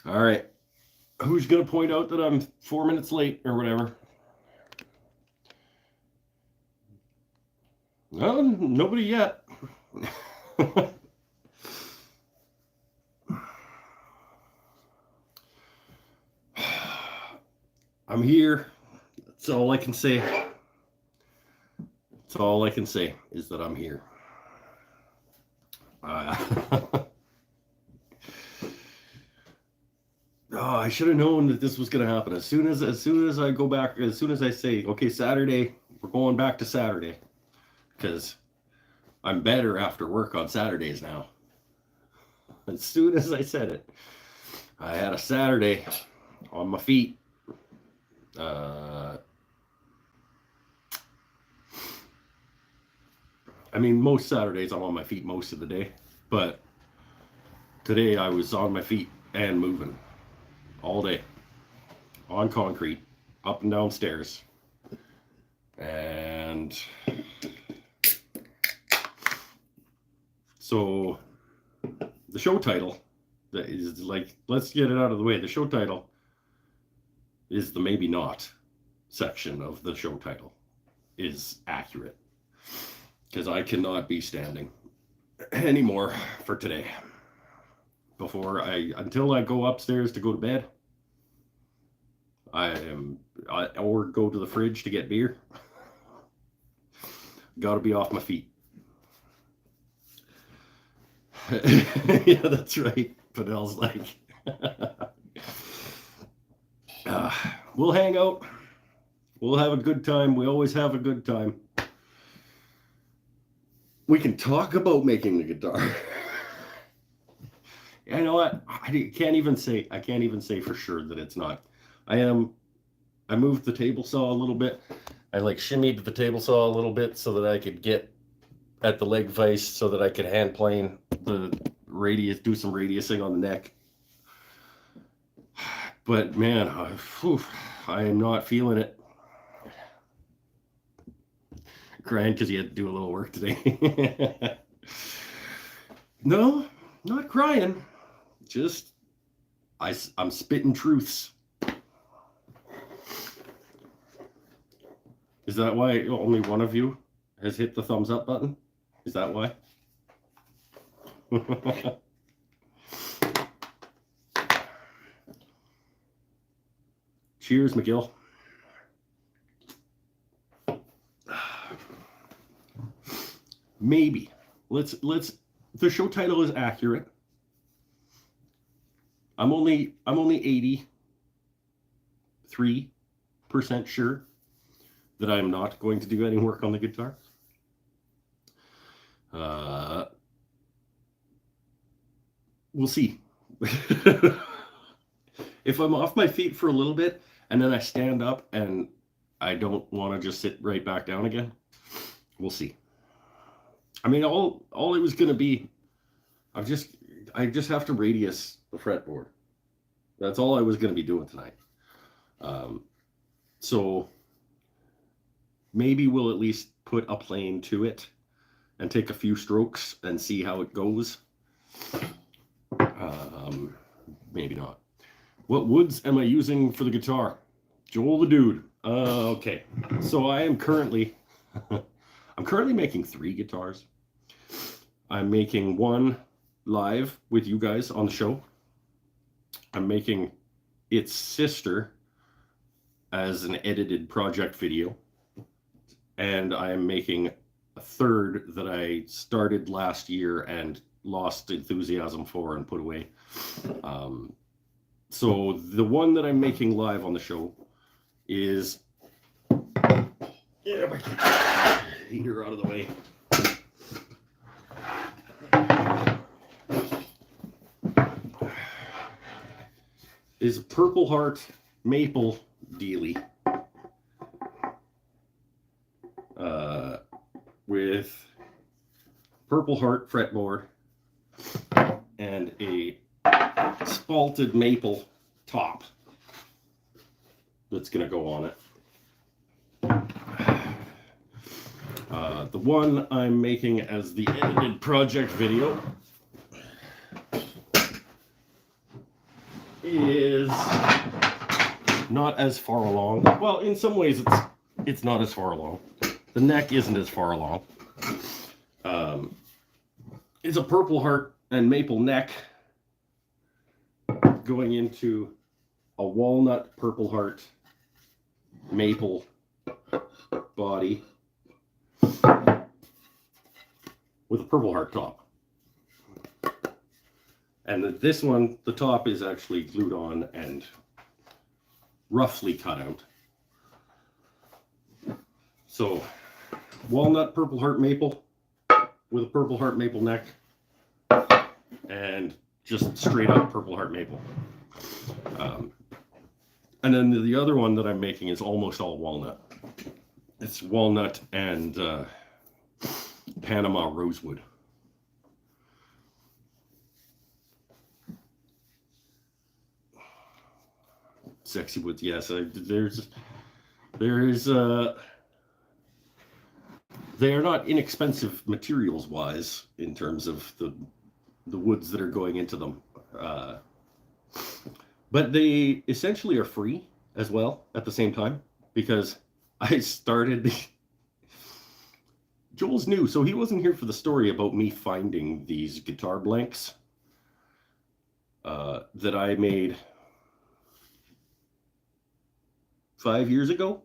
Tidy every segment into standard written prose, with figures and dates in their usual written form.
All right. Who's going to point out that I'm 4 minutes late or whatever? No, nobody yet. I'm here. That's all I can say. That's all I can say is that I'm here. Oh, I should have known that this was going to happen. As soon as I go back, as soon as I say, okay, Saturday, we're going back to Saturday, because I'm better after work on Saturdays now. As soon as I said it, I had a Saturday on my feet. I mean, most Saturdays I'm on my feet most of the day, but today I was on my feet and moving all day on concrete, up and down stairs. And so the show title that is like, let's get it out of the way. The show title is the maybe not section of the show title is accurate, because I cannot be standing anymore for today. Until I go upstairs to go to bed, or go to the fridge to get beer. Got to be off my feet. Yeah, that's right. Fidel's like, we'll hang out. We'll have a good time. We always have a good time. We can talk about making the guitar. You know what? I can't even say for sure that it's not. I moved the table saw a little bit. I like shimmied the table saw a little bit so that I could get at the leg vise, so that I could hand plane the radius, do some radiusing on the neck. But man, I am not feeling it. Crying because you had to do a little work today. No, not crying. Just I'm spitting truths. Is that why only one of you has hit the thumbs up button? Is that why? Cheers, McGill. Maybe. Let's the show title is accurate. I'm only 83% sure that I'm not going to do any work on the guitar. We'll see. If I'm off my feet for a little bit and then I stand up and I don't want to just sit right back down again, we'll see. I mean, all it was going to be, I just have to radius the fretboard. That's all I was going to be doing tonight. So maybe we'll at least put a plane to it and take a few strokes and see how it goes. Maybe not. What woods am I using for the guitar? Joel the Dude. Okay. So I'm currently making 3 guitars. I'm making one live with you guys on the show. I'm making its sister as an edited project video. And I'm making a third that I started last year and lost enthusiasm for and put away. So the one that I'm making live on the show is, yeah, heater out of the way. Is Purple Heart Maple Dealy. With Purple Heart fretboard and a spalted maple top that's going to go on it. The one I'm making as the edited project video is not as far along. Well, in some ways it's not as far along. The neck isn't as far along. It's a Purple Heart and maple neck going into a walnut Purple Heart maple body with a Purple Heart top. And this one, the top is actually glued on and roughly cut out. So, walnut Purple Heart maple with a Purple Heart maple neck and just straight up Purple Heart maple. And then the other one that I'm making is almost all walnut. It's walnut and Panama rosewood. Sexy woods, yes. They are not inexpensive materials wise in terms of the woods that are going into them. But they essentially are free as well at the same time, because I started Joel's new, so he wasn't here for the story about me finding these guitar blanks that I made 5 years ago.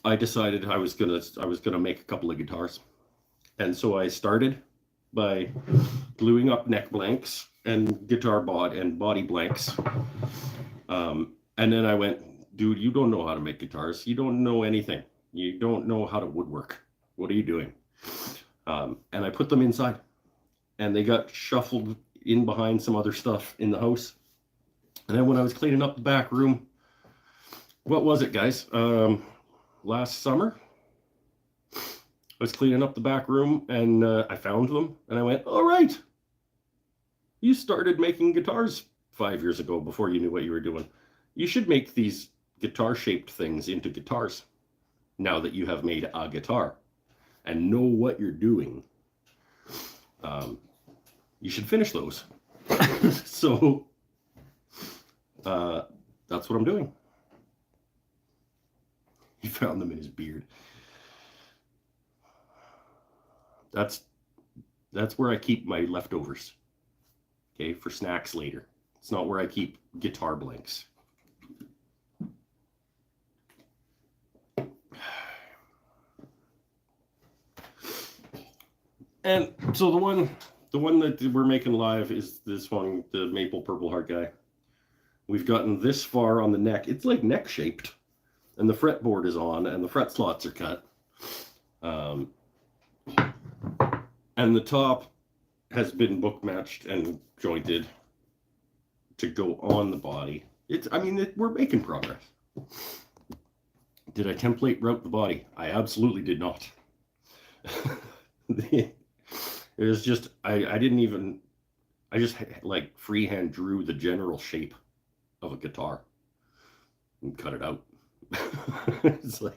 I decided I was gonna make a couple of guitars, and so I started by gluing up neck blanks and guitar body blanks, and then I went, dude, you don't know how to make guitars. You don't know anything. You don't know how to woodwork. What are you doing? And I put them inside, and they got shuffled in behind some other stuff in the house. And then when I was cleaning up the back room, what was it, guys? Last summer, I was cleaning up the back room, and I found them, and I went, all right, you started making guitars 5 years ago before you knew what you were doing. You should make these guitar-shaped things into guitars now that you have made a guitar and know what you're doing. You should finish those. So that's what I'm doing. He found them in his beard. That's where I keep my leftovers. Okay, for snacks later. It's not where I keep guitar blanks. And so the one that we're making live is this one, the maple Purple Heart guy. We've gotten this far on the neck. It's like neck shaped, and the fretboard is on, and the fret slots are cut. And the top has been book matched and jointed to go on the body. We're making progress. Did I template route the body? I absolutely did not. It was just, I just like freehand drew the general shape of a guitar and cut it out. It's like,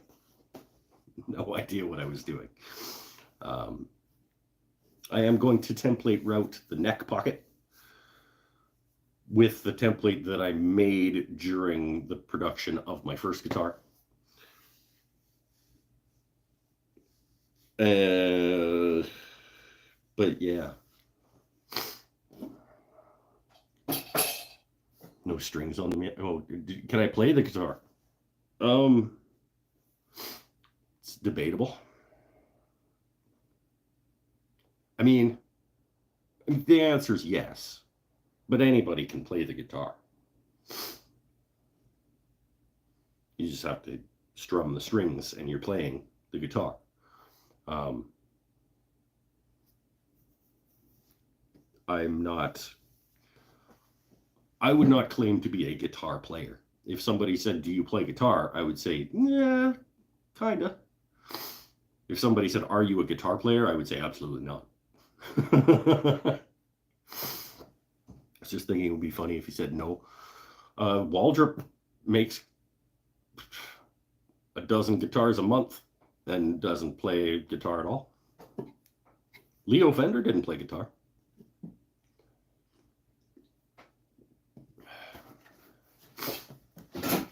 no idea what I was doing. I am going to template route the neck pocket with the template that I made during the production of my first guitar. But yeah. No strings on them yet. Oh, can I play the guitar? It's debatable. I mean, the answer is yes, but anybody can play the guitar. You just have to strum the strings and you're playing the guitar. I would not claim to be a guitar player. If somebody said, do you play guitar? I would say, yeah, kinda. If somebody said, are you a guitar player? I would say, absolutely not. I was just thinking it would be funny if he said no. Waldrop makes a dozen guitars a month and doesn't play guitar at all. Leo Fender didn't play guitar.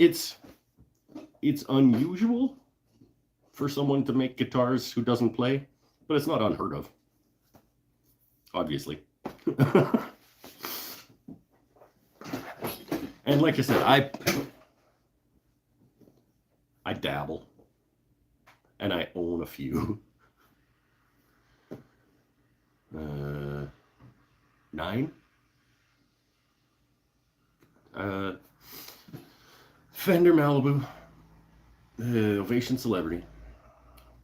it's unusual for someone to make guitars who doesn't play, but it's not unheard of, obviously. And like I said, I dabble, and I own a few. 9. Fender Malibu, Ovation Celebrity,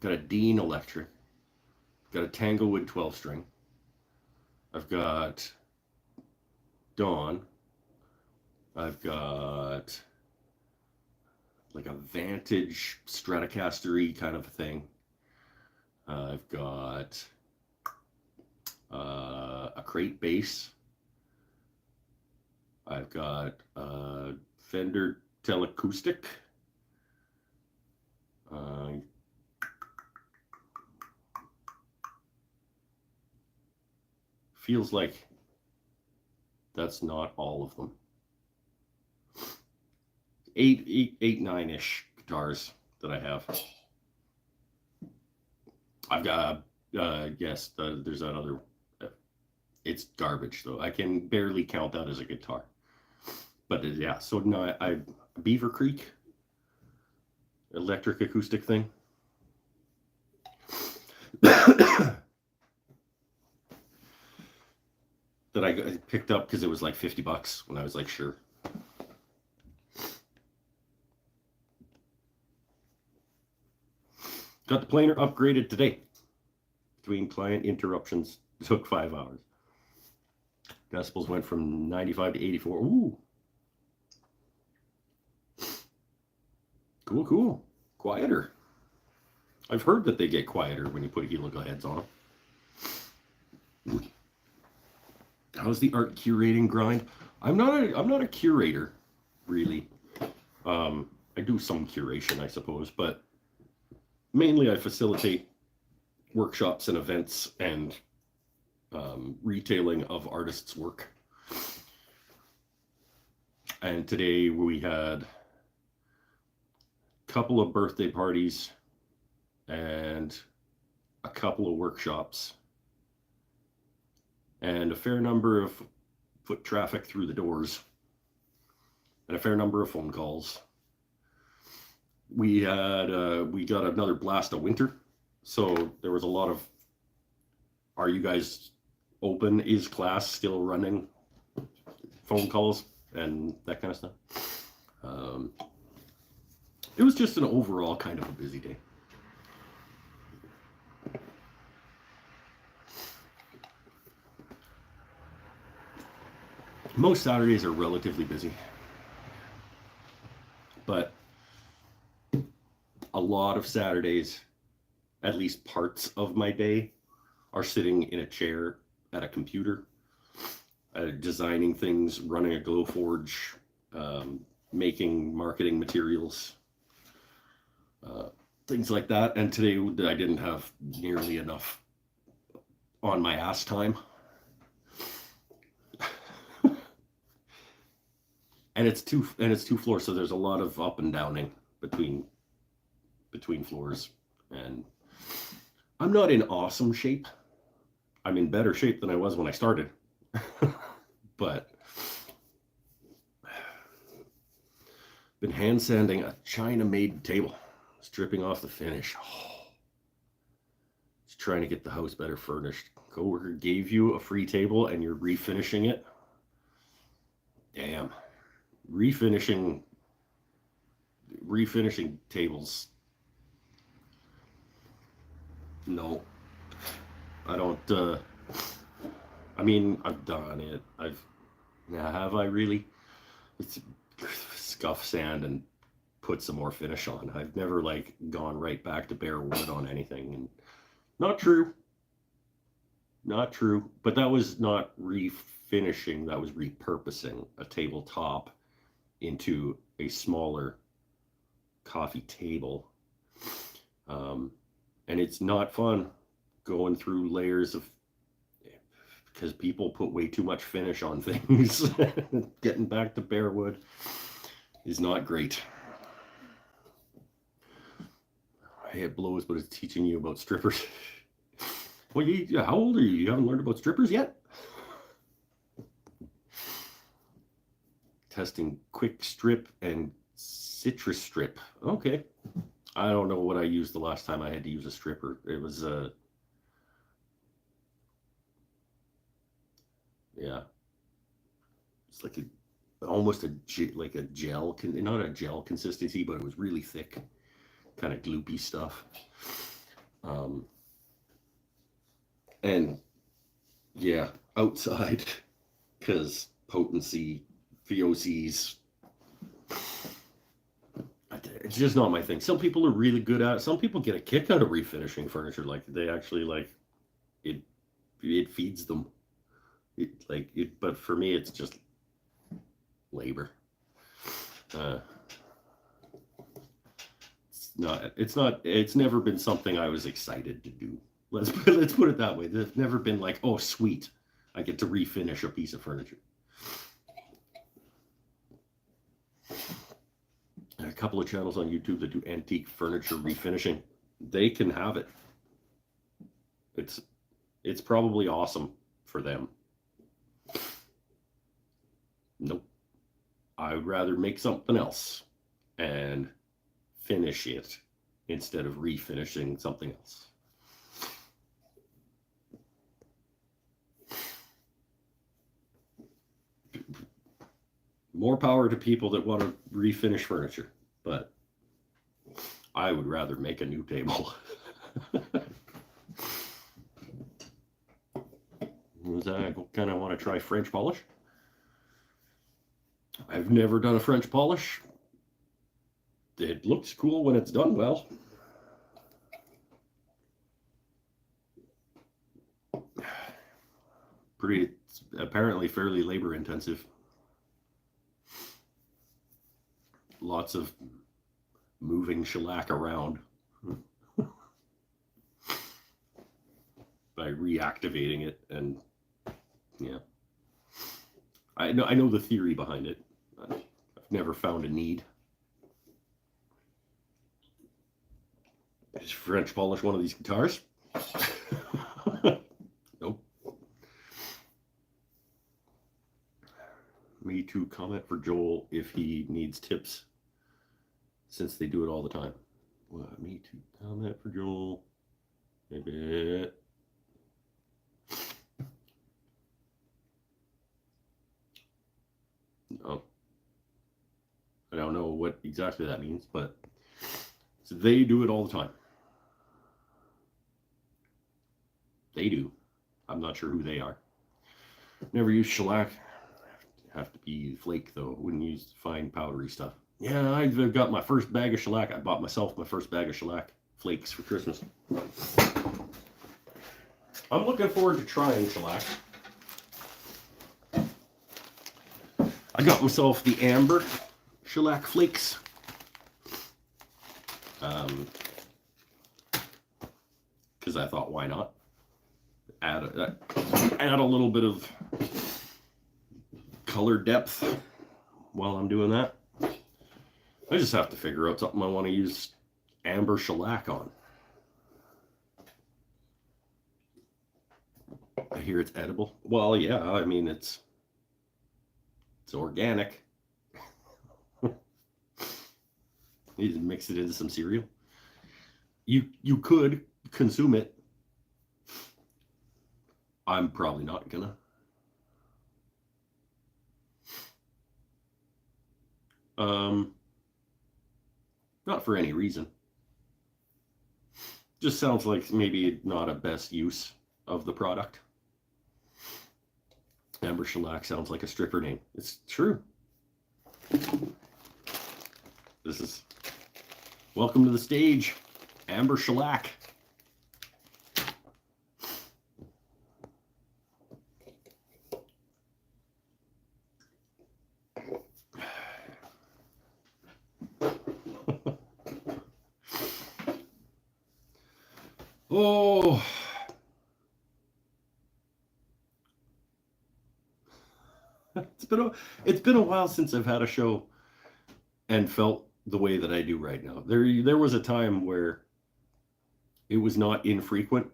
got a Dean Electric, got a Tanglewood 12-string. I've got Dawn. I've got like a Vantage Stratocaster-y kind of a thing. I've got a crate bass. I've got a Fender Teleacoustic. Feels like that's not all of them. 9-ish guitars that I have. I've got, yes, there's that other. It's garbage though. I can barely count that as a guitar. But yeah, so no, I Beaver Creek electric acoustic thing. That I picked up because it was like $50 when I was like, sure. Got the planer upgraded today. Between client interruptions, it took 5 hours. Decibels went from 95 to 84. Ooh. Cool, cool. Quieter. I've heard that they get quieter when you put helical heads on them. How's the art curating grind? I'm not a curator, really. I do some curation, I suppose, but mainly I facilitate workshops and events and retailing of artists' work. And today we had a couple of birthday parties and a couple of workshops and a fair number of foot traffic through the doors and a fair number of phone calls. We got another blast of winter, so there was a lot of, are you guys open? Is class still running? Phone calls and that kind of stuff. It was just an overall kind of a busy day. Most Saturdays are relatively busy, but a lot of Saturdays, at least parts of my day, are sitting in a chair at a computer, designing things, running a Glowforge, making marketing materials, things like that. And today I didn't have nearly enough on my ass time. And it's two floors, so there's a lot of up and downing between floors. And I'm not in awesome shape. I'm in better shape than I was when I started. But been hand sanding a China-made table, stripping off the finish. Just trying to get the house better furnished. Coworker gave you a free table and you're refinishing it. Damn. Refinishing tables. No, I don't. I mean, I've done it. Have I really? It's scuff sand and put some more finish on. I've never like gone right back to bare wood on anything. And not true. But that was not refinishing. That was repurposing a tabletop into a smaller coffee table. And it's not fun going through layers of, because people put way too much finish on things. Getting back to bare wood is not great. It blows, but it's teaching you about strippers. Well, how old are you? You haven't learned about strippers yet? Testing Quick Strip and Citrus Strip. Okay. I don't know what I used the last time I had to use a stripper. It was yeah. It's like almost like a gel, not a gel consistency, but it was really thick, kind of gloopy stuff. And yeah, outside, because potency, VOCs, it's just not my thing. Some people are really good at it. Some people get a kick out of refinishing furniture. Like they actually like it. It feeds them. But for me, it's just labor. It's never been something I was excited to do. Let's put it that way. There's never been like, oh sweet, I get to refinish a piece of furniture. A couple of channels on YouTube that do antique furniture refinishing. They can have it. It's probably awesome for them. Nope. I would rather make something else and finish it instead of refinishing something else. More power to people that want to refinish furniture, but I would rather make a new table. I kind of want to try French polish. I've never done a French polish. It looks cool when it's done well. It's apparently fairly labor intensive. Lots of moving shellac around by reactivating it, and yeah, I know the theory behind it. I've never found a need. Is French polish one of these guitars? Nope. Me too. Comment for Joel if he needs tips, since they do it all the time. Me too. Comment for Joel. Maybe. No. I don't know what exactly that means, but so they do it all the time. They do. I'm not sure who they are. Never used shellac. Have to be flake though. Wouldn't use fine powdery stuff. Yeah, I've got my first bag of shellac. I bought myself my first bag of shellac flakes for Christmas. I'm looking forward to trying shellac. I got myself the amber shellac flakes. Because I thought, why not? Add a little bit of color depth while I'm doing that. I just have to figure out something I want to use amber shellac on. I hear it's edible. Well, yeah, I mean it's organic. You just mix it into some cereal. You could consume it. I'm probably not gonna. Not for any reason. Just sounds like maybe not a best use of the product. Amber shellac sounds like a stripper name. It's true. This is welcome to the stage, Amber Shellac. Oh, it's been a while since I've had a show and felt the way that I do right now. There was a time where it was not infrequent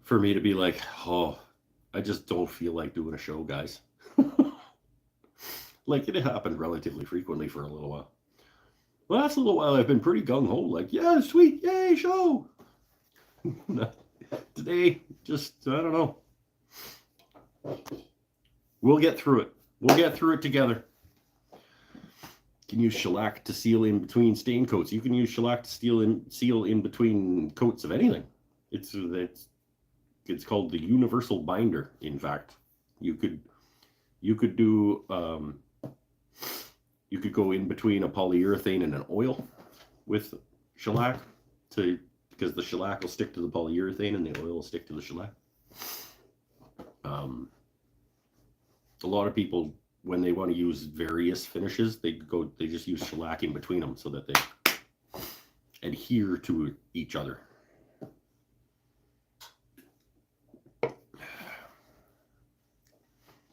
for me to be like, oh, I just don't feel like doing a show, guys. Like, it happened relatively frequently for a little while. Well, last little while I've been pretty gung-ho, like, yeah, sweet, yay, show. Today, just, I don't know. We'll get through it. We'll get through it together. You can use shellac to seal in between stain coats. You can use shellac to seal in between coats of anything. It's called the universal binder. In fact, you could do you could go in between a polyurethane and an oil with shellac because the shellac will stick to the polyurethane and the oil will stick to the shellac. A lot of people, when they want to use various finishes, they just use shellac in between them so that they adhere to each other.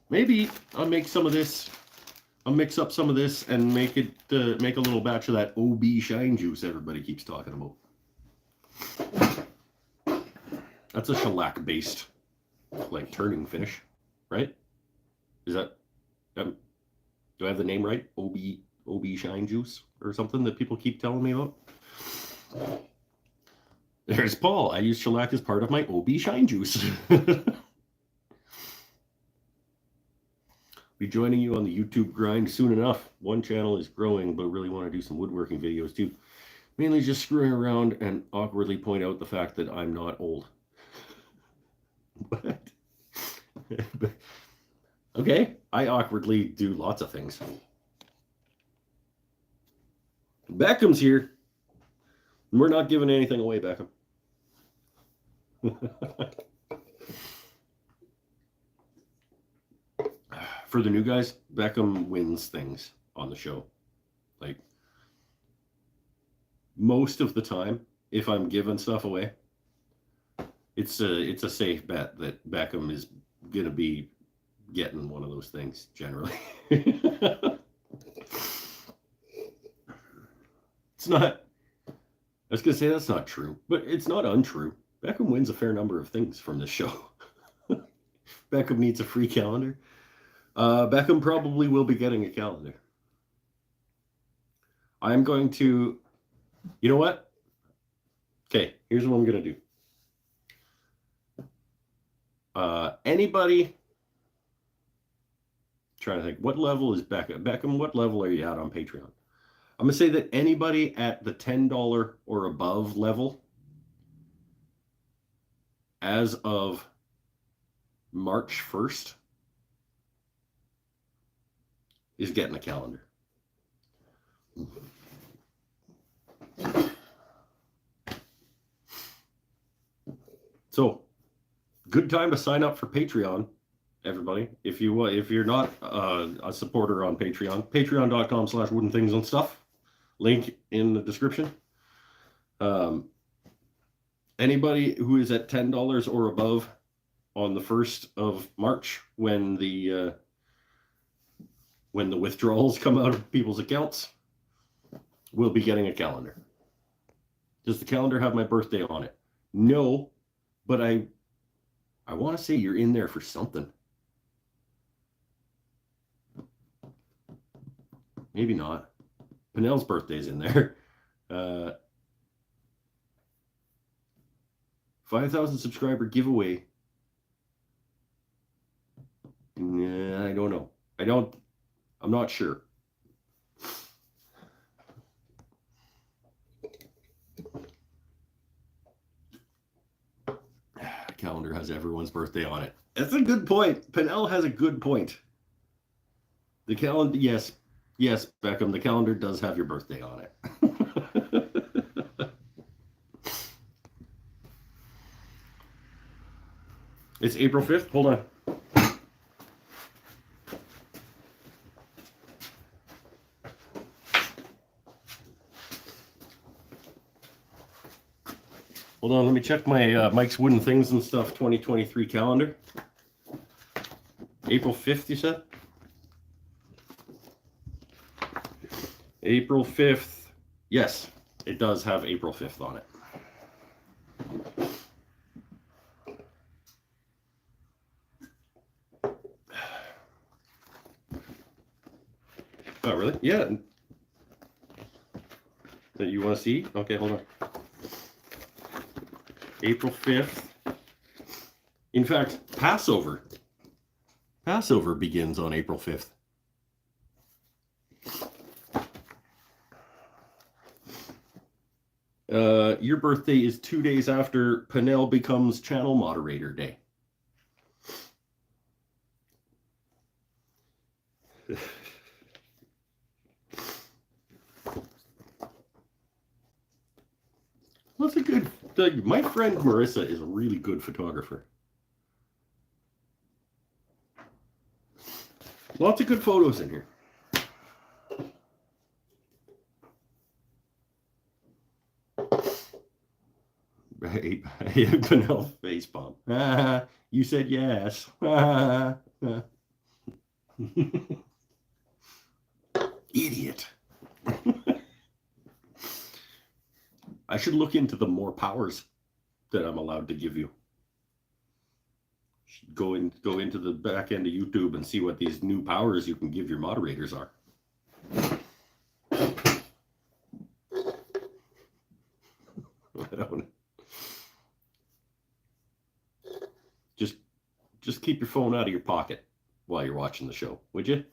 Maybe I'll make some of this. I'll mix up some of this and make a little batch of that OB shine juice everybody keeps talking about. That's a shellac based, like, turning finish, right? Is that, do I have the name right? OB shine juice or something that people keep telling me about? There's Paul. I use shellac as part of my OB shine juice. Be joining you on the YouTube grind soon enough. One channel is growing, but really want to do some woodworking videos too. Mainly just screwing around and awkwardly point out the fact that I'm not old. What? Okay, I awkwardly do lots of things. Beckham's here. We're not giving anything away, Beckham. For the new guys, Beckham wins things on the show. Like, most of the time, if I'm giving stuff away, it's a safe bet that Beckham is gonna be getting one of those things generally. It's not, I was gonna say that's not true, but it's not untrue. Beckham wins a fair number of things from this show. Beckham needs a free calendar. Beckham probably will be getting a calendar. I'm going to, you know what? Okay, here's what I'm going to do. Anybody, trying to think, what level is Beckham? Beckham, what level are you at on Patreon? I'm going to say that anybody at the $10 or above level, as of March 1st, is getting a calendar. So, good time to sign up for Patreon, everybody. If you're not a supporter on Patreon, patreon.com/woodenthingsandstuff. Link in the description. Anybody who is at $10 or above on the 1st of March, when the withdrawals come out of people's accounts, will be getting a calendar. Does the calendar have my birthday on it? No, but I want to say you're in there for something. Maybe not. Pinnell's birthday's in there. 5,000 subscriber giveaway. I don't know. I'm not sure. Calendar has everyone's birthday on it. That's a good point. Pinnell has a good point. The calendar, yes, Beckham, the calendar does have your birthday on it. It's April 5th. Hold on. Hold on, let me check my Mike's Wooden Things and Stuff 2023 calendar. April 5th, you said? April 5th. Yes, it does have April 5th on it. Oh, really? Yeah. That you want to see? Okay, hold on. April 5th. In fact, Passover. Passover begins on April 5th. Your birthday is 2 days after Penel becomes channel moderator day. That's a good. My friend Marissa is a really good photographer. Lots of good photos in here. Hey, Penel facepalm. You said yes. Idiot. I should look into the more powers that I'm allowed to give you. Should go into the back end of YouTube and see what these new powers you can give your moderators are. I don't. Just keep your phone out of your pocket while you're watching the show, would you?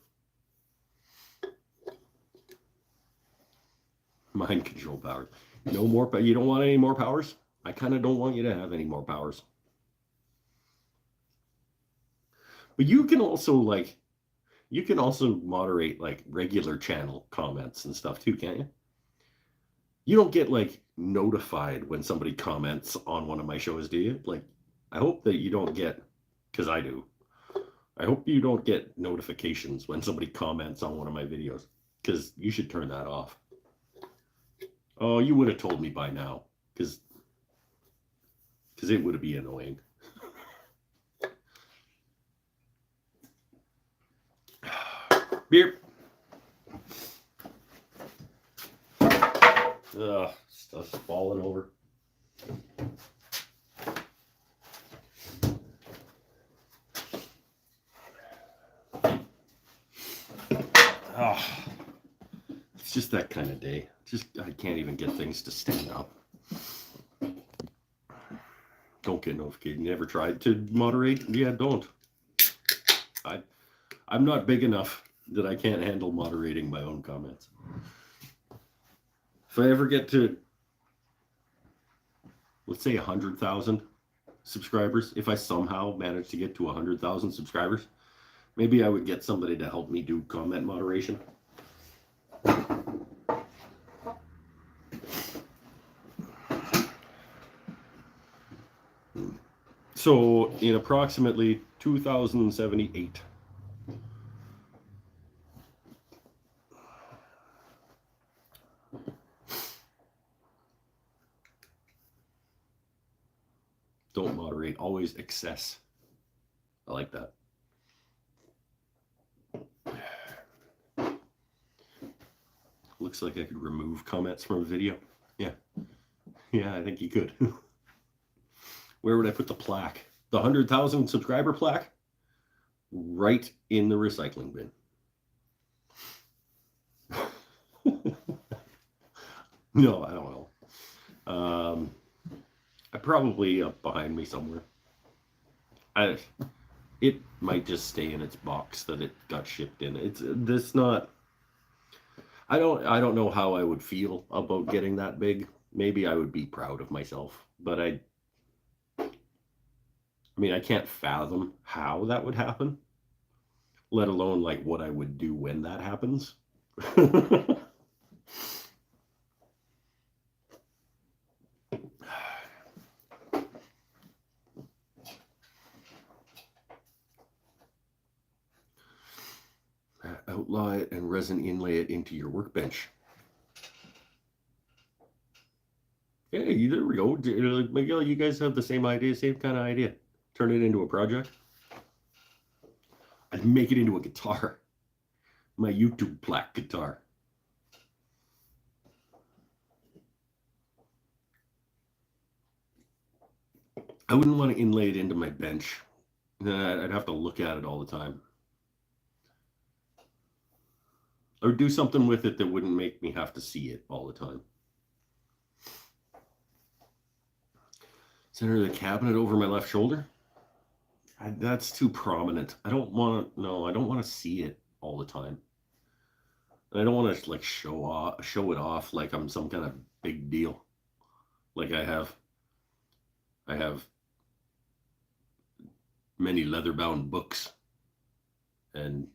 Mind control powers. No more, but you don't want any more powers? I kind of don't want you to have any more powers. But you can also moderate like regular channel comments and stuff too, can't you? You don't get like notified when somebody comments on one of my shows, do you? Like, I hope that you don't get, because I do. I hope you don't get notifications when somebody comments on one of my videos, because you should turn that off. Oh, you would have told me by now, because it would be annoying. Beer. Ugh, stuff's falling over. Oh, it's just that kind of day. I can't even get things to stand up. Don't get notified. Never tried to moderate? Yeah, don't. I'm not big enough that I can't handle moderating my own comments. If I ever get to, let's say 100,000 subscribers, if I somehow manage to get to 100,000 subscribers, maybe I would get somebody to help me do comment moderation. So in approximately 2078, don't moderate, always access. I like that. Looks like I could remove comments from a video. Yeah, I think you could. Where would I put the plaque? The 100,000 subscriber plaque? Right in the recycling bin. No, I don't know. I probably up behind me somewhere. It might just stay in its box that it got shipped in. It's not. I don't know how I would feel about getting that big. Maybe I would be proud of myself, but I mean, I can't fathom how that would happen, let alone like what I would do when that happens. Outlaw it and resin inlay it into your workbench. Hey, there we go. Miguel, you guys have the same idea, same kind of idea. Turn it into a project. I'd make it into a guitar. My YouTube plaque guitar. I wouldn't want to inlay it into my bench. I'd have to look at it all the time. Or do something with it that wouldn't make me have to see it all the time. Center of the cabinet over my left shoulder. That's too prominent. I don't want to. No, I don't want to see it all the time. And I don't want to like show it off like I'm some kind of big deal. Like I have many leather-bound books, and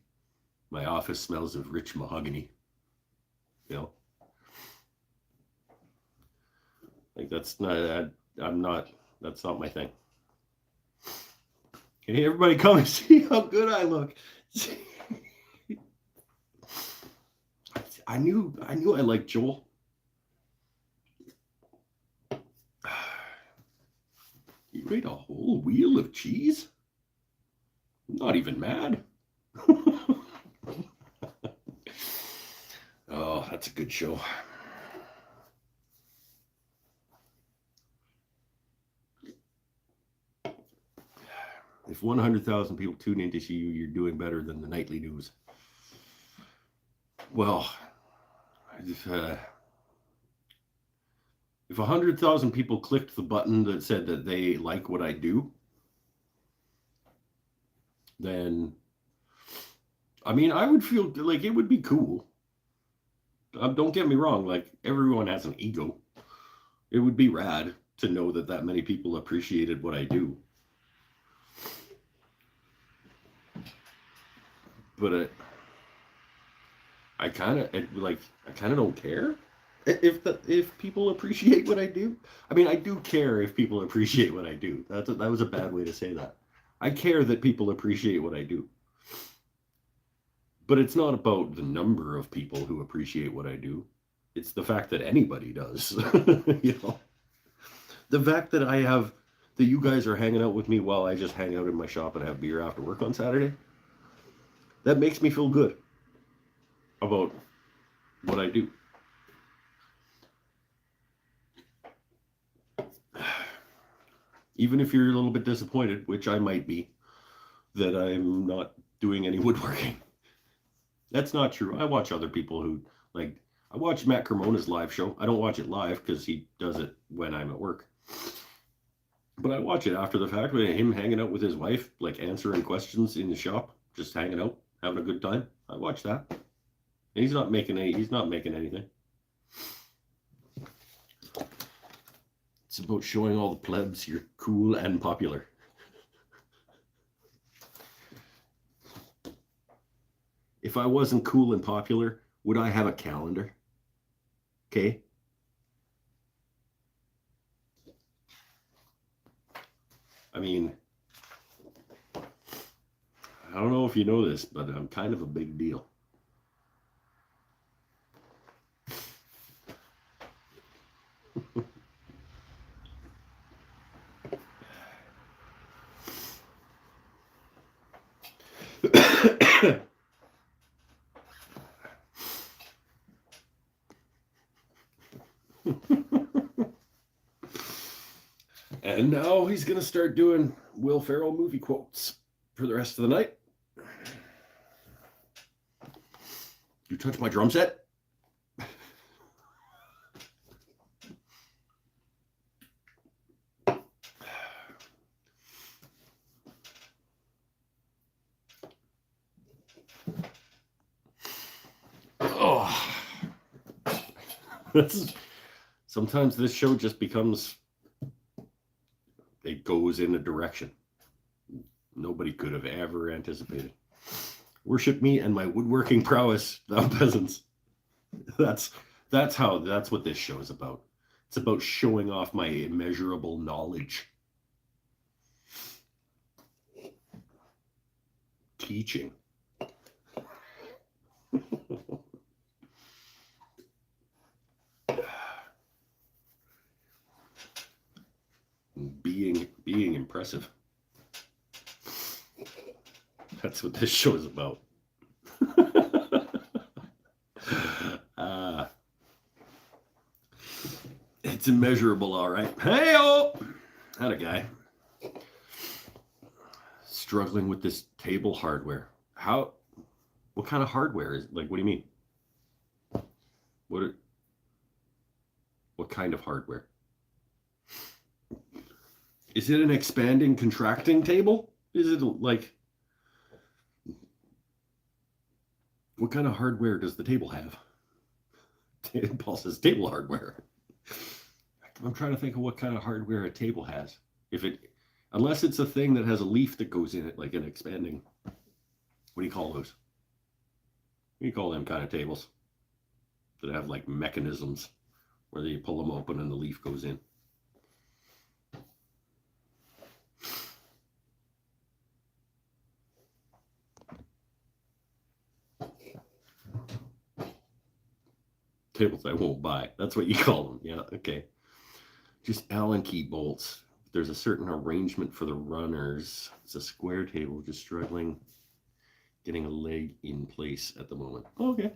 my office smells of rich mahogany. You know, like that's not. I'm not. That's not my thing. Hey, everybody, come and see how good I look. I knew I liked Joel. You ate a whole wheel of cheese? I'm not even mad. Oh, that's a good show. If 100,000 people tune in to see you, you're doing better than the nightly news. Well, if 100,000 people clicked the button that said that they like what I do, then, I mean, I would feel like it would be cool. Don't get me wrong, like, everyone has an ego. It would be rad to know that that many people appreciated what I do. But I kind of don't care if people appreciate what I do. I mean, I do care if people appreciate what I do. That was a bad way to say that. I care that people appreciate what I do. But it's not about the number of people who appreciate what I do. It's the fact that anybody does. You know, the fact that that you guys are hanging out with me while I just hang out in my shop and have beer after work on Saturday. That makes me feel good about what I do. Even if you're a little bit disappointed, which I might be, that I'm not doing any woodworking. That's not true. I watch other people who, like, I watch Matt Cremona's live show. I don't watch it live because he does it when I'm at work. But I watch it after the fact with him hanging out with his wife, like answering questions in the shop, just hanging out, having a good time. I watch that. And he's not making anything. It's about showing all the plebs you're cool and popular. If I wasn't cool and popular, would I have a calendar? Okay. I mean, I don't know if you know this, but I'm kind of a big deal. And now he's going to start doing Will Ferrell movie quotes for the rest of the night. You touch my drum set? Oh. Sometimes this show just becomes, it goes in a direction nobody could have ever anticipated. Worship me and my woodworking prowess, thou peasants. That's what this show is about. It's about showing off my immeasurable knowledge. Teaching. Being impressive. That's what this show is about. It's immeasurable, all right. Hey-oh! That a guy. struggling with this table hardware. What kind of hardware is, like, what do you mean? What kind of hardware? Is it an expanding, contracting table? Is it like, what kind of hardware does the table have? Paul says table hardware. I'm trying to think of what kind of hardware a table has. Unless it's a thing that has a leaf that goes in it, like an expanding. What do you call those? What do you call them kind of tables that have like mechanisms where you pull them open and the leaf goes in? Tables I won't buy. That's what you call them. Yeah, okay. Just Allen key bolts. There's a certain arrangement for the runners. It's a square table, just struggling getting a leg in place at the moment. Okay.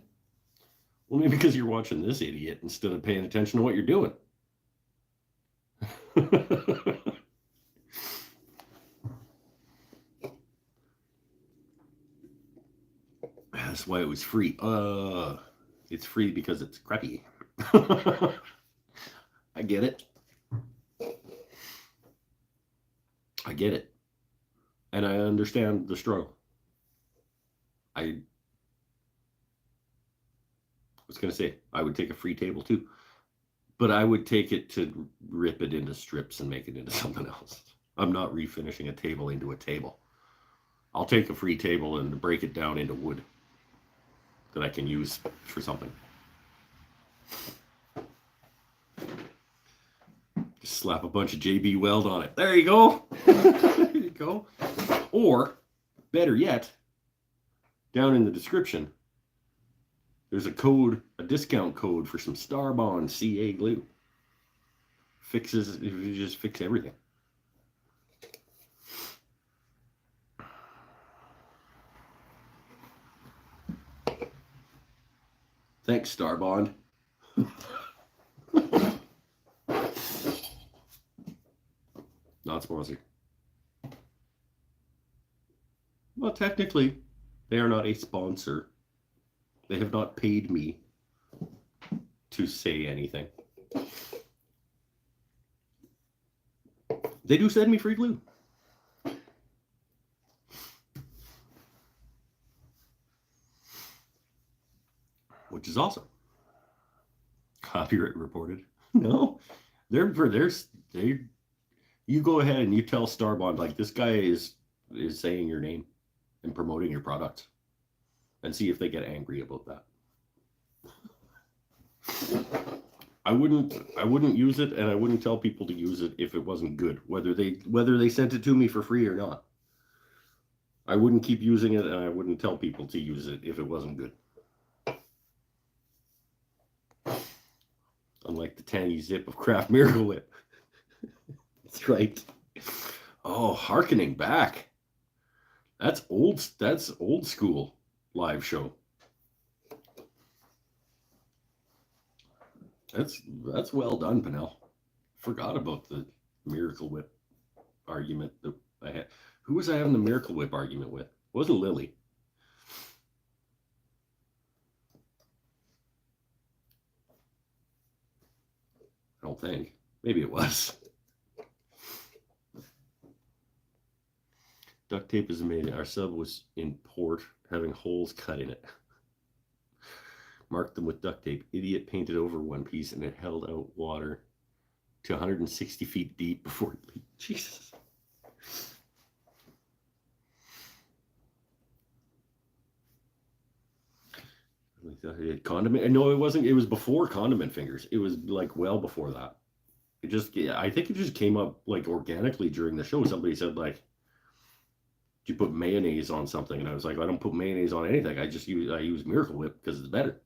Well, maybe because you're watching this idiot instead of paying attention to what you're doing. That's why it was free. It's free because it's crappy. I get it. I get it. And I understand the struggle. I was going to say, I would take a free table too, but I would take it to rip it into strips and make it into something else. I'm not refinishing a table into a table. I'll take a free table and break it down into wood that I can use for something. Just slap a bunch of JB Weld on it. There you go. There you go. Or, better yet, down in the description, there's a discount code for some Starbond CA glue. You just fix everything. Thanks, Starbond. Not sponsored. Well, technically, they are not a sponsor. They have not paid me to say anything. They do send me free glue. Which is awesome. Copyright reported. No. You go ahead and you tell Starbond, like, this guy is saying your name and promoting your product, and see if they get angry about that. I wouldn't use it, and I wouldn't tell people to use it if it wasn't good, whether they sent it to me for free or not. I wouldn't keep using it, and I wouldn't tell people to use it if it wasn't good. Unlike the Tangy Zip of Craft Miracle Whip. That's right. Oh, harkening back. That's old school live show. That's well done, Pinnell. Forgot about the Miracle Whip argument that I had. Who was I having the Miracle Whip argument with? It wasn't Lily. I don't think. Maybe it was. Duct tape is amazing. Our sub was in port, having holes cut in it. Marked them with duct tape. Idiot painted over one piece, and it held out water to 160 feet deep before it leaked. Jesus. Condiment? No, it wasn't. It was before Condiment Fingers. It was like well before that. I think it just came up like organically during the show. Somebody said, like, you put mayonnaise on something, and I was like, I don't put mayonnaise on anything. I use Miracle Whip because it's better.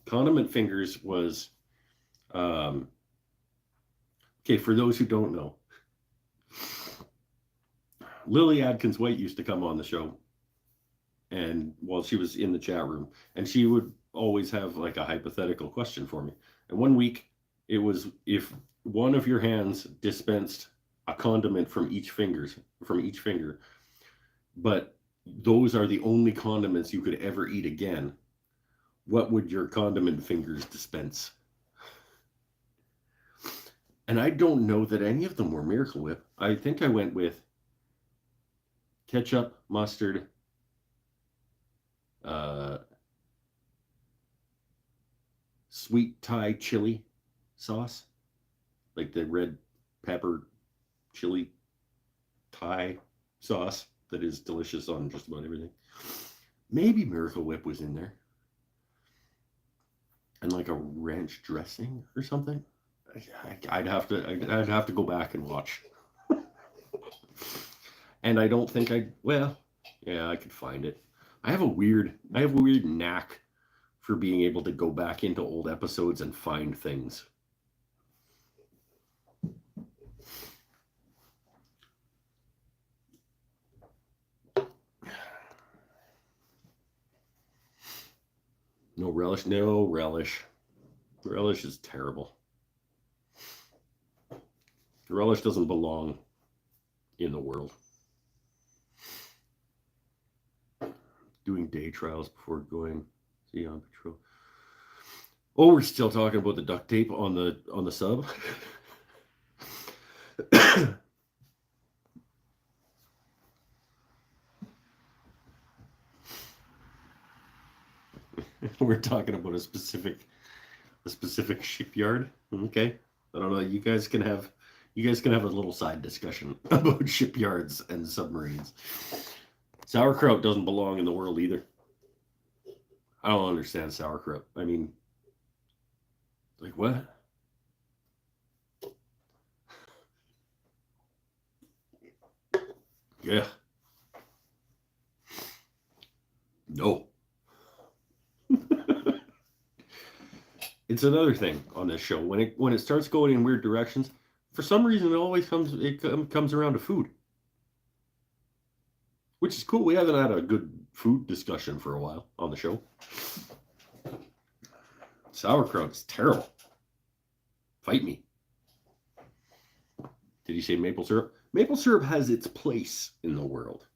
Condiment Fingers was okay, for those who don't know, Lily Adkins White used to come on the show, and while she was in the chat room, and she would always have like a hypothetical question for me. And one week it was if one of your hands dispensed a condiment from each finger, but those are the only condiments you could ever eat again, what would your condiment fingers dispense? And I don't know that any of them were Miracle Whip. I think I went with ketchup, mustard, sweet Thai chili sauce, like the red pepper chili Thai sauce that is delicious on just about everything. Maybe Miracle Whip was in there. And like a ranch dressing or something. I'd have to go back and watch. And I don't think I could find it. I have a weird knack for being able to go back into old episodes and find things. No relish. Relish is terrible. Relish doesn't belong in the world. Doing day trials before going on patrol. Oh, we're still talking about the duct tape on the sub. We're talking about a specific shipyard. Okay, I don't know. You guys can have a little side discussion about shipyards and submarines. Sauerkraut doesn't belong in the world either. I don't understand sauerkraut. I mean, like what? Yeah. No. It's another thing on this show when it starts going in weird directions. For some reason, it always comes around to food, which is cool. We haven't had a good food discussion for a while on the show. Sauerkraut is terrible. Fight me. Did he say maple syrup? Maple syrup has its place in the world.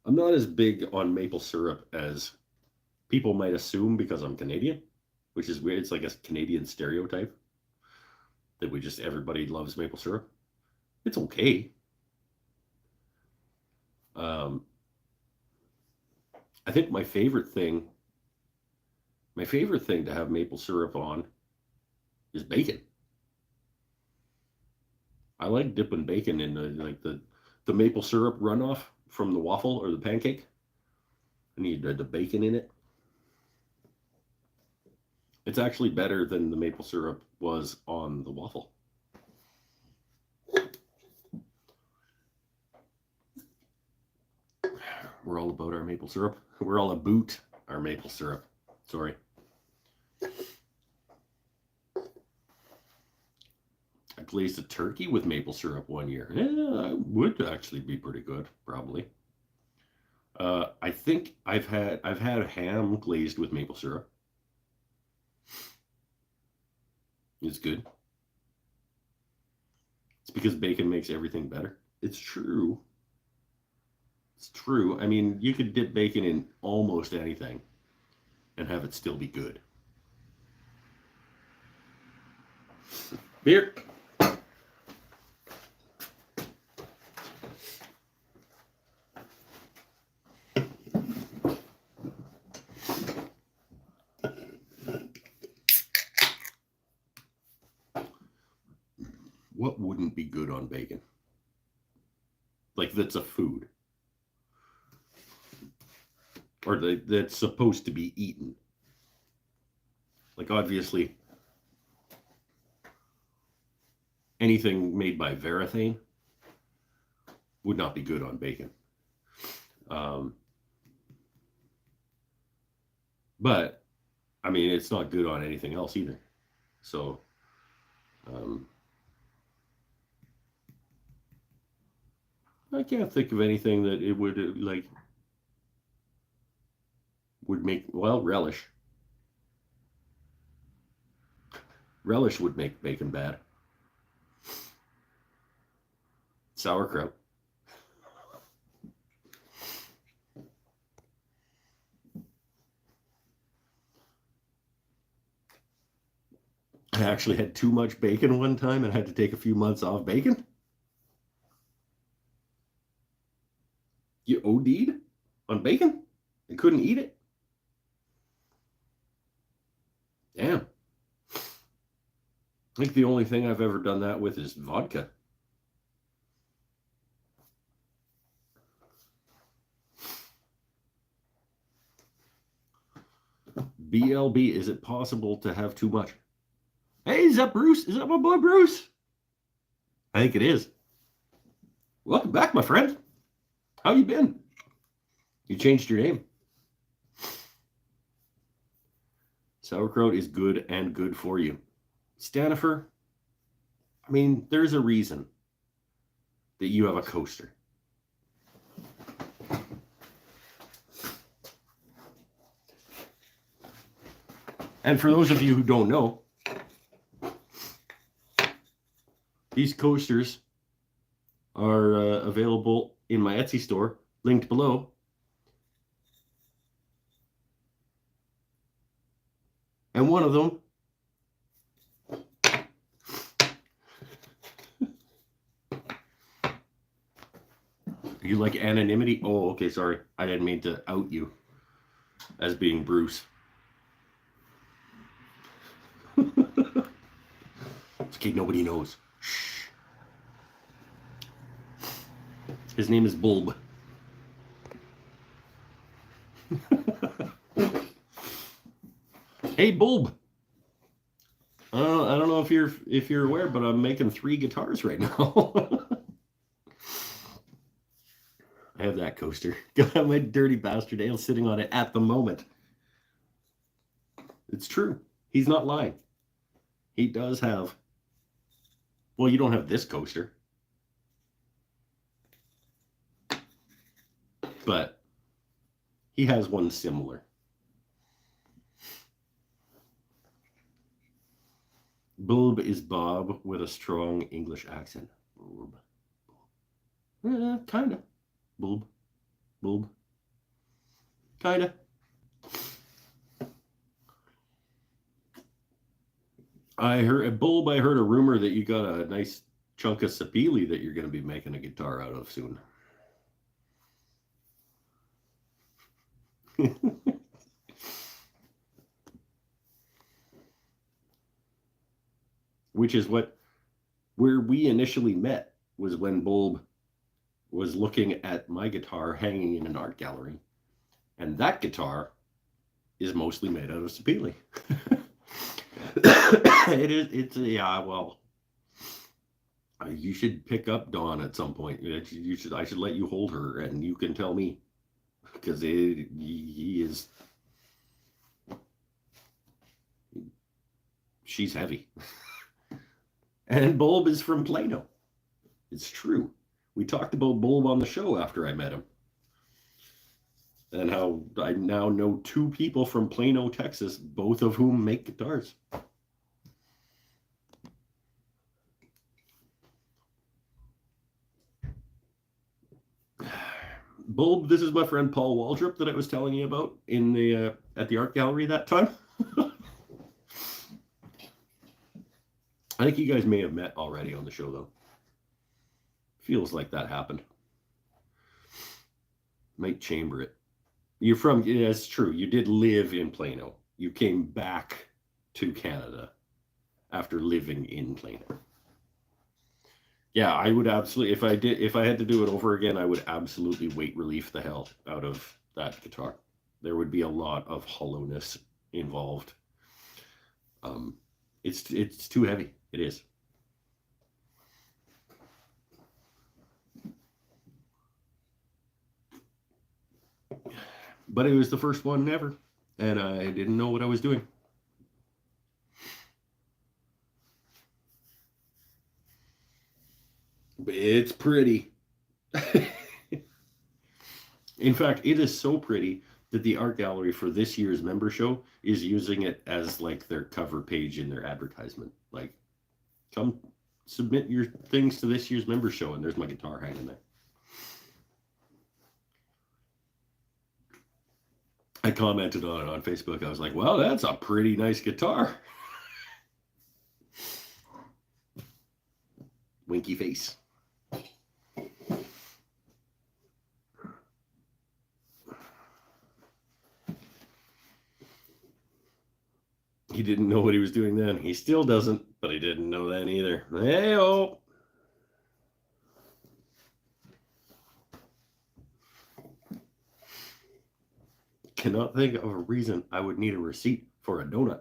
I'm not as big on maple syrup as people might assume because I'm Canadian, which is weird. It's like a Canadian stereotype that everybody loves maple syrup. It's okay. I think my favorite thing to have maple syrup on is bacon. I like dipping bacon in the maple syrup runoff from the waffle or the pancake. I need the bacon in it. It's actually better than the maple syrup was on the waffle. We're all about our maple syrup. We're all about our maple syrup. Sorry. I glazed a turkey with maple syrup one year. Yeah, it would actually be pretty good, probably. I think I've had ham glazed with maple syrup. It's good. It's because bacon makes everything better. It's true. It's true. I mean, you could dip bacon in almost anything and have it still be good. Beer. What wouldn't be good on bacon? Like that's a food. Or that's supposed to be eaten. Like obviously anything made by Varathane would not be good on bacon. But I mean, it's not good on anything else either. So, I can't think of anything that it would like. would make, well, relish. Relish would make bacon bad. Sauerkraut. I actually had too much bacon one time and had to take a few months off bacon. You OD'd on bacon and couldn't eat it? Damn. I think the only thing I've ever done that with is vodka. BLB, is it possible to have too much? Hey, is that Bruce? Is that my boy Bruce? I think it is. Welcome back, my friend. How you been? You changed your name. Sauerkraut is good and good for you. Stanifer, I mean, there's a reason that you have a coaster. And for those of you who don't know, these coasters are available in my Etsy store, linked below. And one of them you like anonymity? Oh, okay, sorry. I didn't mean to out you as being Bruce. It's okay, nobody knows. Shh. His name is Bulb. Hey, Bulb. I don't know if you're aware, but I'm making 3 guitars right now. I have that coaster. Got my dirty bastard ale sitting on it at the moment. It's true. He's not lying. He does have. Well, you don't have this coaster. But he has one similar. Bulb is Bob with a strong English accent. Bulb. Kinda. Bulb. Bulb. Kinda. I heard a rumor that you got a nice chunk of sapele that you're going to be making a guitar out of soon. Which is where we initially met, was when Bulb was looking at my guitar hanging in an art gallery. And that guitar is mostly made out of sapele. Yeah, well, you should pick up Dawn at some point. I should let you hold her and you can tell me, because she's heavy. And Bulb is from Plano. It's true. We talked about Bulb on the show after I met him. And how I now know 2 people from Plano, Texas, both of whom make guitars. Bulb, this is my friend Paul Waldrop that I was telling you about in the at the art gallery that time. I think you guys may have met already on the show, though. Feels like that happened. Might chamber it. You're from, yeah, it's true. You did live in Plano. You came back to Canada after living in Plano. Yeah, I would absolutely, if I had to do it over again, I would absolutely weight relief the hell out of that guitar. There would be a lot of hollowness involved. It's too heavy. It is. But it was the first one ever, and I didn't know what I was doing. It's pretty. In fact, it is so pretty that the art gallery for this year's member show is using it as like their cover page in their advertisement. Like, come submit your things to this year's member show, and there's my guitar hanging there. I commented on it on Facebook. I was like, well, that's a pretty nice guitar. Winky face. He didn't know what he was doing then. He still doesn't, but he didn't know then either. Hey-oh. Cannot think of a reason I would need a receipt for a donut.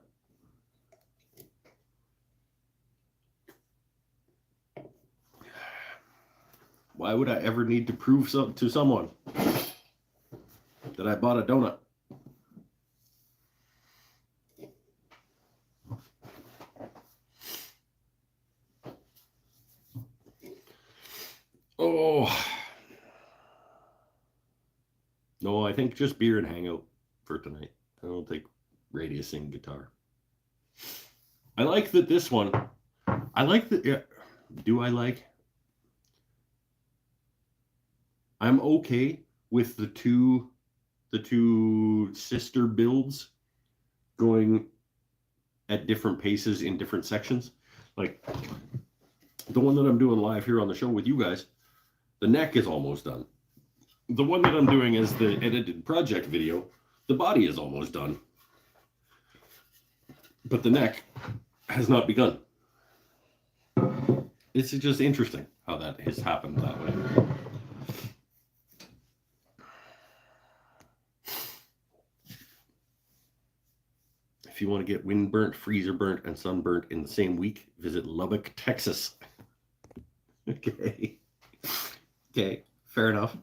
Why would I ever need to prove to someone that I bought a donut? Oh. No, I think just beer and hangout for tonight. I don't think radiusing guitar. I like that this one. I like that. Yeah, do I like? I'm okay with the two sister builds going at different paces in different sections. Like the one that I'm doing live here on the show with you guys, the neck is almost done. The one that I'm doing as the edited project video, the body is almost done. But the neck has not begun. It's just interesting how that has happened that way. If you want to get wind burnt, freezer burnt, and sunburnt in the same week, visit Lubbock, Texas. Okay. Okay, fair enough.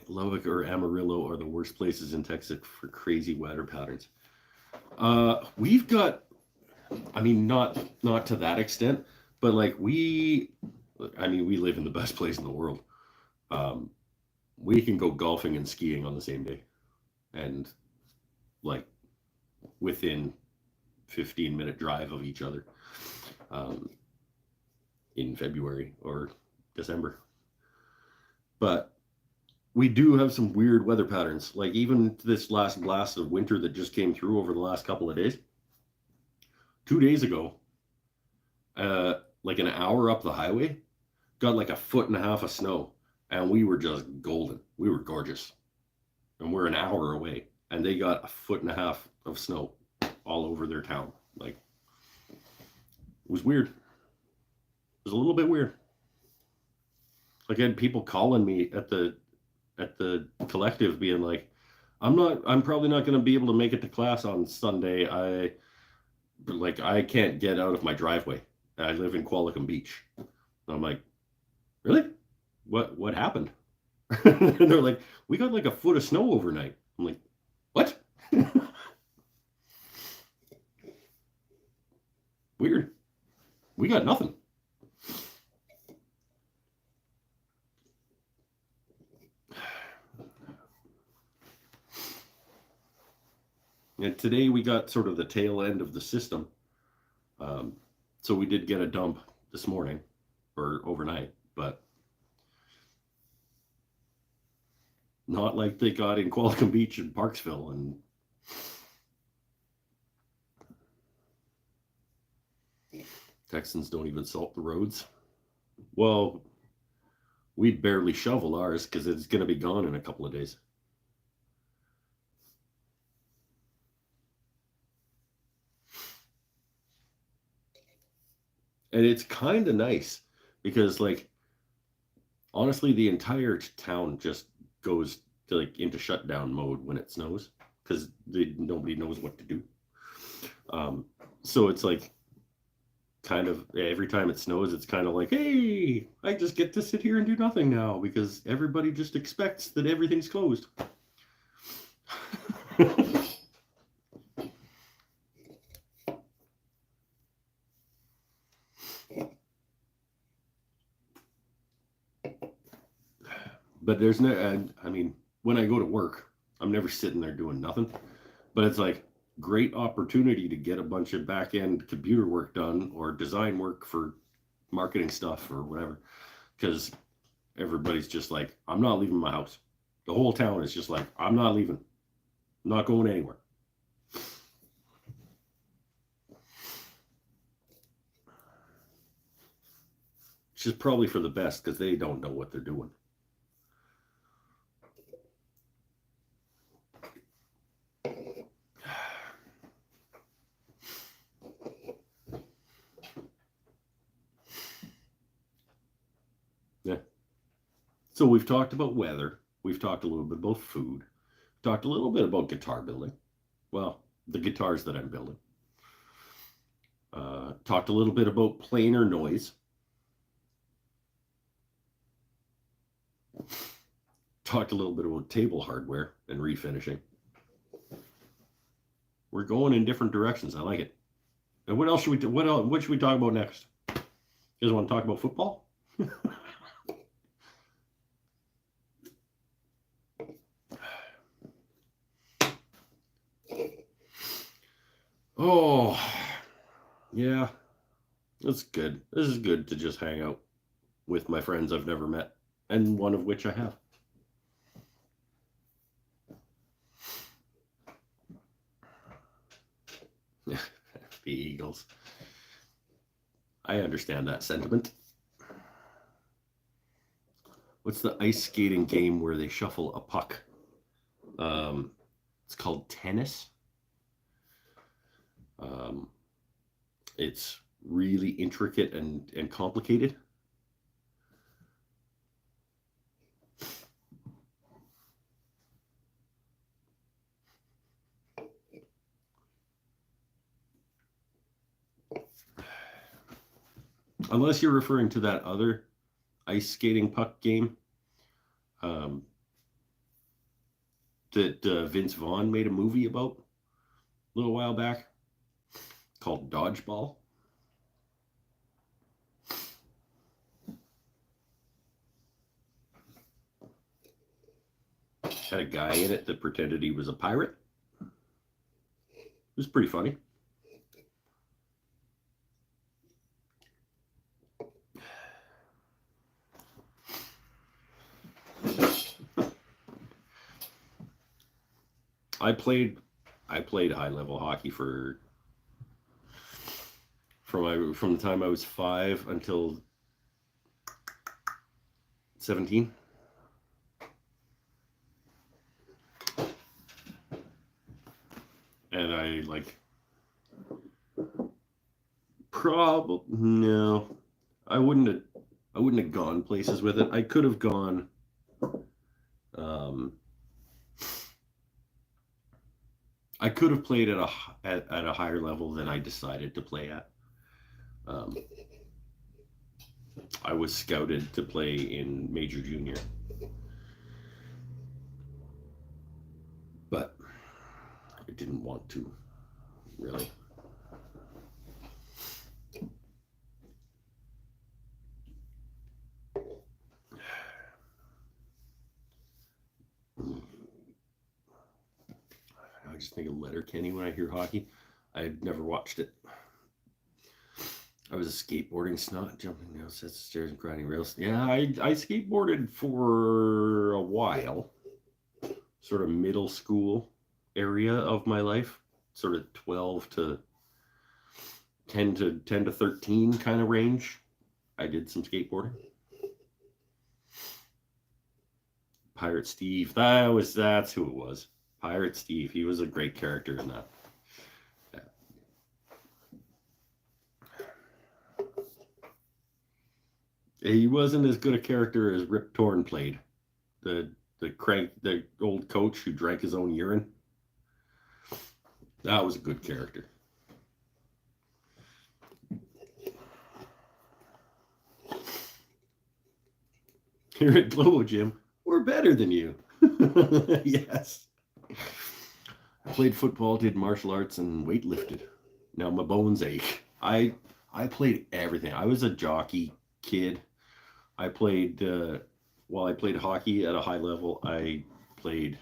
Lubbock or Amarillo are the worst places in Texas for crazy weather patterns. We've got, I mean, not to that extent, but like we live in the best place in the world. We can go golfing and skiing on the same day, and like within 15-minute drive of each other, in February or December. But we do have some weird weather patterns. Like even this last blast of winter that just came through over the last couple of days. 2 days ago, like an hour up the highway, got like 1.5 feet of snow, and we were just golden. We were gorgeous. And we're an hour away, and they got 1.5 feet of snow all over their town. Like, it was weird. It was a little bit weird. Like I had people calling me at the collective being like, I'm probably not going to be able to make it to class on Sunday. I can't get out of my driveway. I live in Qualicum Beach. And I'm like, really? What happened? And they're like, we got like 1 foot of snow overnight. I'm like, what? Weird. We got nothing. And today we got sort of the tail end of the system. So we did get a dump this morning or overnight, but not like they got in Qualicum Beach and Parksville. And Texans don't even salt the roads. Well, we barely shovel ours because it's going to be gone in a couple of days. And it's kind of nice because, like, honestly, the entire town just goes to like into shutdown mode when it snows because nobody knows what to do. So it's like kind of every time it snows, it's kind of like, hey, I just get to sit here and do nothing now because everybody just expects that everything's closed. But there's no, I mean, when I go to work, I'm never sitting there doing nothing. But it's like great opportunity to get a bunch of back end computer work done or design work for marketing stuff or whatever. Because everybody's just like, I'm not leaving my house. The whole town is just like, I'm not leaving. I'm not going anywhere. Which is probably for the best because they don't know what they're doing. Yeah. So we've talked about weather. We've talked a little bit about food. Talked a little bit about guitar building. Well, the guitars that I'm building. Talked a little bit about planar noise. Talked a little bit about table hardware and refinishing. We're going in different directions. I like it. And what else should we do? What should we talk about next? You guys want to talk about football? Oh, yeah. That's good. This is good to just hang out with my friends I've never met, and one of which I have. The Eagles. I understand that sentiment. What's the ice skating game where they shuffle a puck? It's called tennis. It's really intricate and complicated. Unless you're referring to that other ice skating puck game that Vince Vaughn made a movie about a little while back called Dodgeball. Had a guy in it that pretended he was a pirate. It was pretty funny. I played high level hockey from the time I was 5 until 17. And I no, I wouldn't have gone places with it. I could have gone I could have played at a higher level than I decided to play at. I was scouted to play in Major Junior, but I didn't want to, really. I just think of Letterkenny when I hear hockey. I'd never watched it. I was a skateboarding snot, jumping down sets of stairs and grinding rails. Yeah, I skateboarded for a while, sort of middle school area of my life, sort of 12 to 10 to 13 kind of range. I did some skateboarding. Pirate Steve, that's who it was. Pirate Steve. He was a great character in that. He wasn't as good a character as Rip Torn played. The old coach who drank his own urine. That was a good character. Here at Globo Gym, we're better than you. Yes. I played football, did martial arts, and weightlifted. Now my bones ache. I played everything. I was a jockey kid. I played while I played hockey at a high level. I played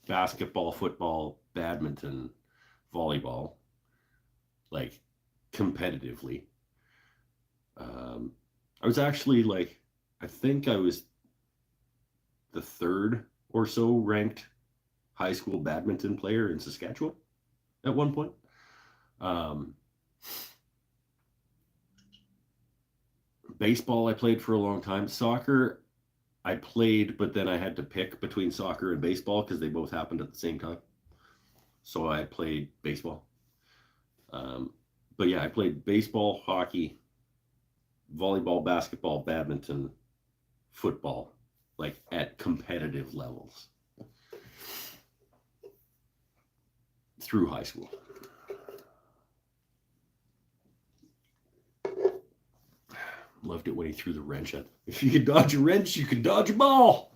basketball, football, badminton, volleyball, like competitively. I was actually like, I think I was the third or so ranked high school badminton player in Saskatchewan at one point. Um, Baseball, I played for a long time. Soccer, I played, but then I had to pick between soccer and baseball because they both happened at the same time. So I played baseball. But yeah, I played baseball, hockey, volleyball, basketball, badminton, football, like at competitive levels through high school. Loved it when he threw the wrench at. If you could dodge a wrench, you could dodge a ball.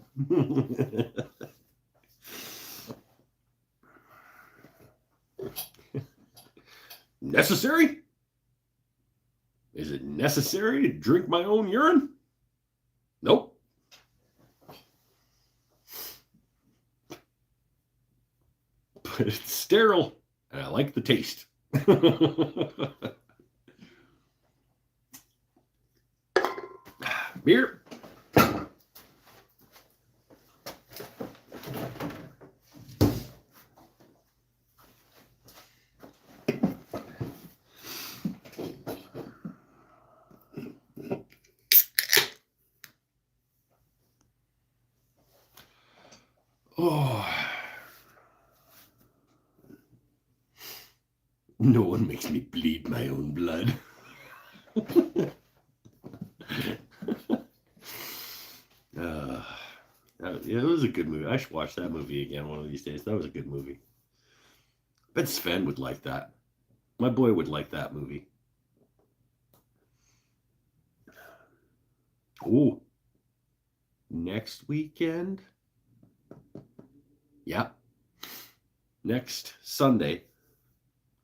Necessary? Is it necessary to drink my own urine? Nope. But it's sterile, and I like the taste. Beer. Oh. No one makes me bleed my own blood. Yeah, it was a good movie. I should watch that movie again one of these days. That was a good movie. I bet Sven would like that. My boy would like that movie. Oh, next weekend? Yeah. Next Sunday,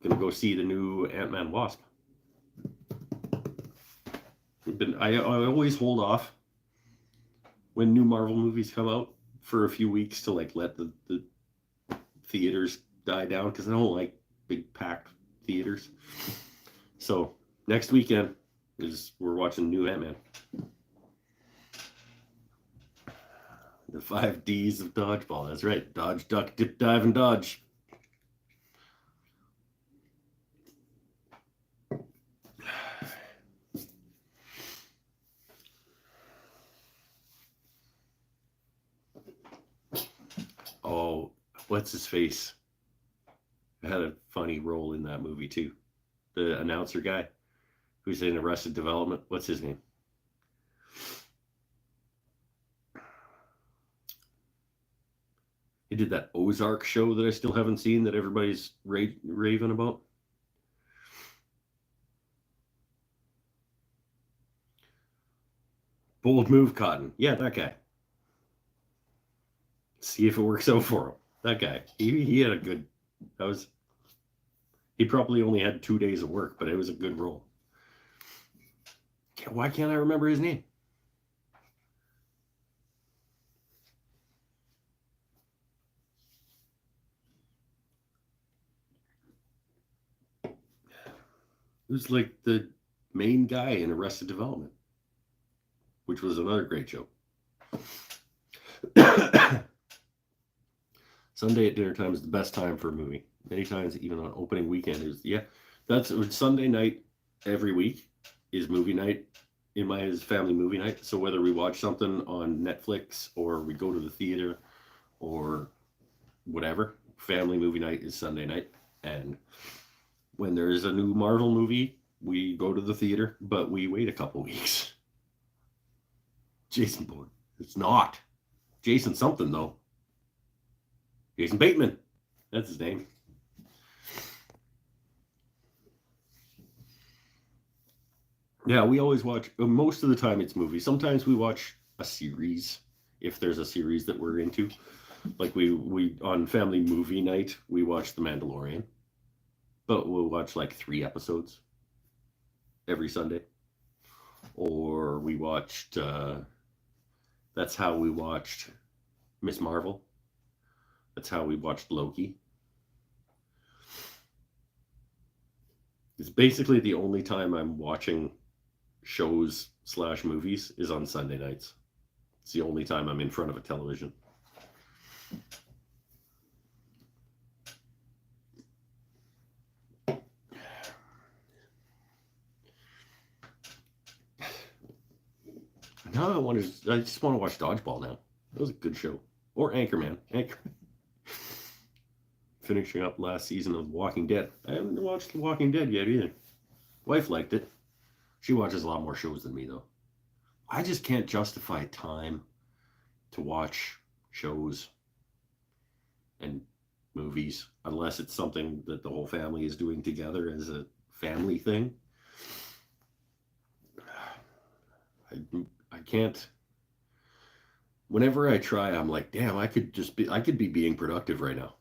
gonna go see the new Ant-Man Wasp. I always hold off when new Marvel movies come out for a few weeks to like let the theaters die down because I don't like big packed theaters. So next weekend we're watching new Ant-Man. The 5 Ds of dodgeball. That's right. Dodge, duck, dip, dive, and dodge. Oh, what's his face? Had a funny role in that movie too. The announcer guy who's in Arrested Development. What's his name? He did that Ozark show that I still haven't seen that everybody's raving about. Bold Move Cotton. Yeah, that guy. See if it works out for him. That guy. He had a good. That was. He probably only had 2 days of work, but it was a good role. Why can't I remember his name? It was like the main guy in Arrested Development, which was another great show. Sunday at dinner time is the best time for a movie. Many times, even on opening weekend, that's Sunday night every week is movie night in my family movie night. So whether we watch something on Netflix or we go to the theater or whatever, family movie night is Sunday night. And when there is a new Marvel movie, we go to the theater, but we wait a couple weeks. Jason Bourne. It's not. Jason something, though. Jason Bateman. That's his name. Yeah, we always watch, most of the time it's movies. Sometimes we watch a series if there's a series that we're into. Like we on family movie night, we watch The Mandalorian. But we'll watch like 3 episodes every Sunday. Or we watched, that's how we watched Miss Marvel. That's how we watched Loki. It's basically the only time I'm watching shows / movies is on Sunday nights. It's the only time I'm in front of a television. Now I just want to watch Dodgeball now. That was a good show. Or Anchorman. Finishing up last season of Walking Dead. I haven't watched The Walking Dead yet either. Wife liked it. She watches a lot more shows than me though. I just can't justify time to watch shows and movies unless it's something that the whole family is doing together as a family thing. I can't. Whenever I try, I'm like, damn, I could be being productive right now.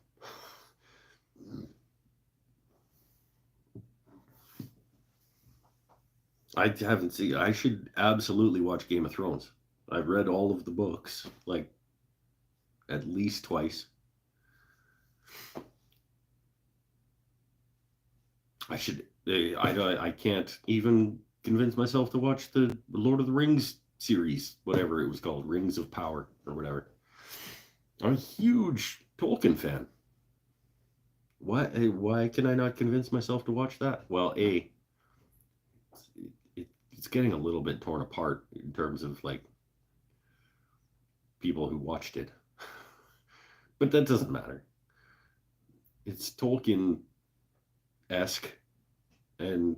I haven't seen. I should absolutely watch Game of Thrones. I've read all of the books, like at least twice. I should. I can't even convince myself to watch the Lord of the Rings series, whatever it was called, Rings of Power or whatever. I'm a huge Tolkien fan. Why can I not convince myself to watch that? Well, it's getting a little bit torn apart in terms of like people who watched it. But that doesn't matter. It's Tolkien-esque, and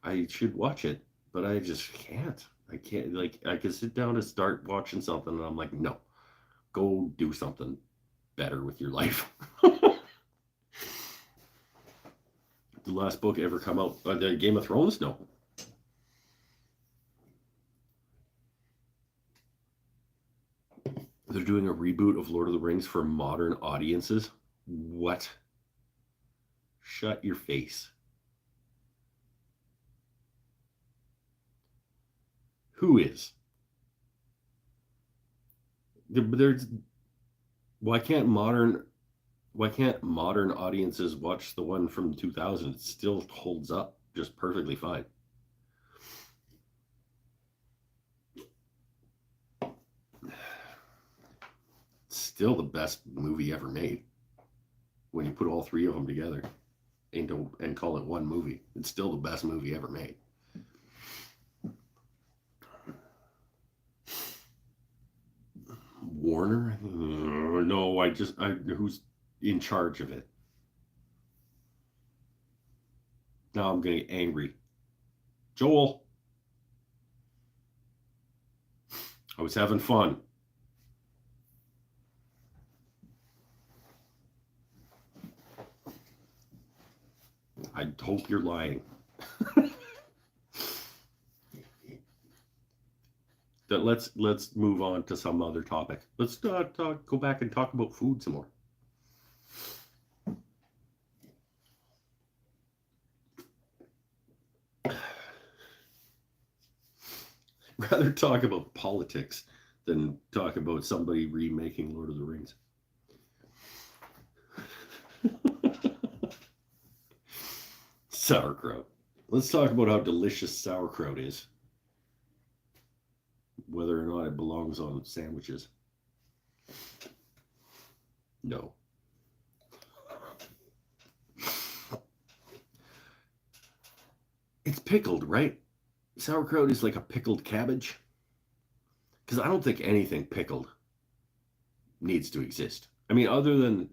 I should watch it, but I just can't. I can't. Like, I can sit down and start watching something, and I'm like, no, go do something better with your life. The last book ever come out, the Game of Thrones? No. They're doing a reboot of Lord of the Rings for modern audiences. What? Shut your face. Who is? There's why can't modern audiences watch the one from 2000? It still holds up just perfectly fine. It's still the best movie ever made. When you put all three of them together and call it one movie, it's still the best movie ever made. Warner? No, who's in charge of it? Now I'm getting angry. Joel, I was having fun. I hope you're lying. Let's move on to some other topic. Let's go back and talk about food some more. Rather talk about politics than talk about somebody remaking Lord of the Rings. Sauerkraut. Let's talk about how delicious sauerkraut is. Whether or not it belongs on sandwiches. No. It's pickled, right? Sauerkraut is like a pickled cabbage. Because I don't think anything pickled needs to exist. I mean, other than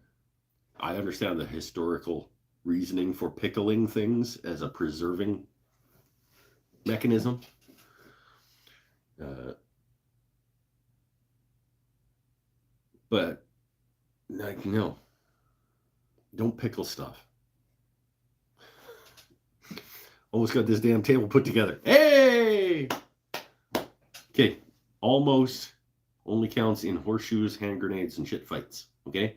I understand the historical reasoning for pickling things as a preserving mechanism. But, like, no. Don't pickle stuff. Almost got this damn table put together. Hey! Okay. Almost only counts in horseshoes, hand grenades, and shit fights. Okay?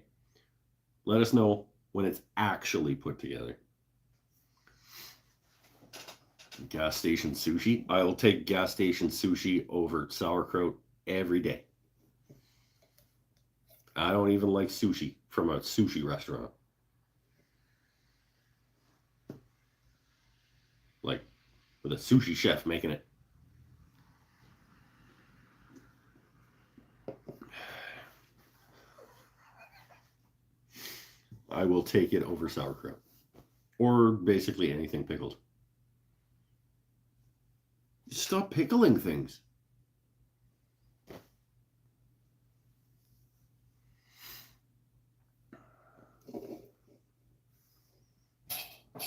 Let us know when it's actually put together. Gas station sushi. I'll take gas station sushi over sauerkraut every day. I don't even like sushi from a sushi restaurant. Like with a sushi chef making it. I will take it over sauerkraut. Or basically anything pickled. Stop pickling things.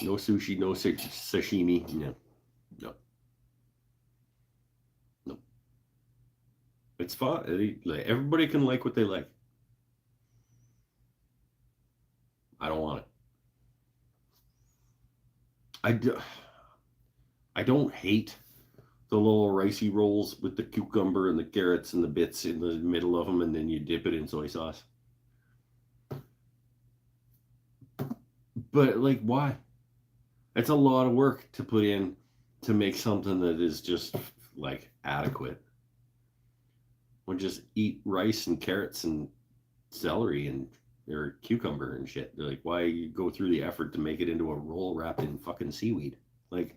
No sushi, no sashimi. No. No. No. It's fine. Like, everybody can like what they like. I don't want it. I don't hate the little ricey rolls with the cucumber and the carrots and the bits in the middle of them, and then you dip it in soy sauce. But like, why? It's a lot of work to put in to make something that is just like adequate. Or just eat rice and carrots and celery and or cucumber and shit. Like, why you go through the effort to make it into a roll wrapped in fucking seaweed? Like,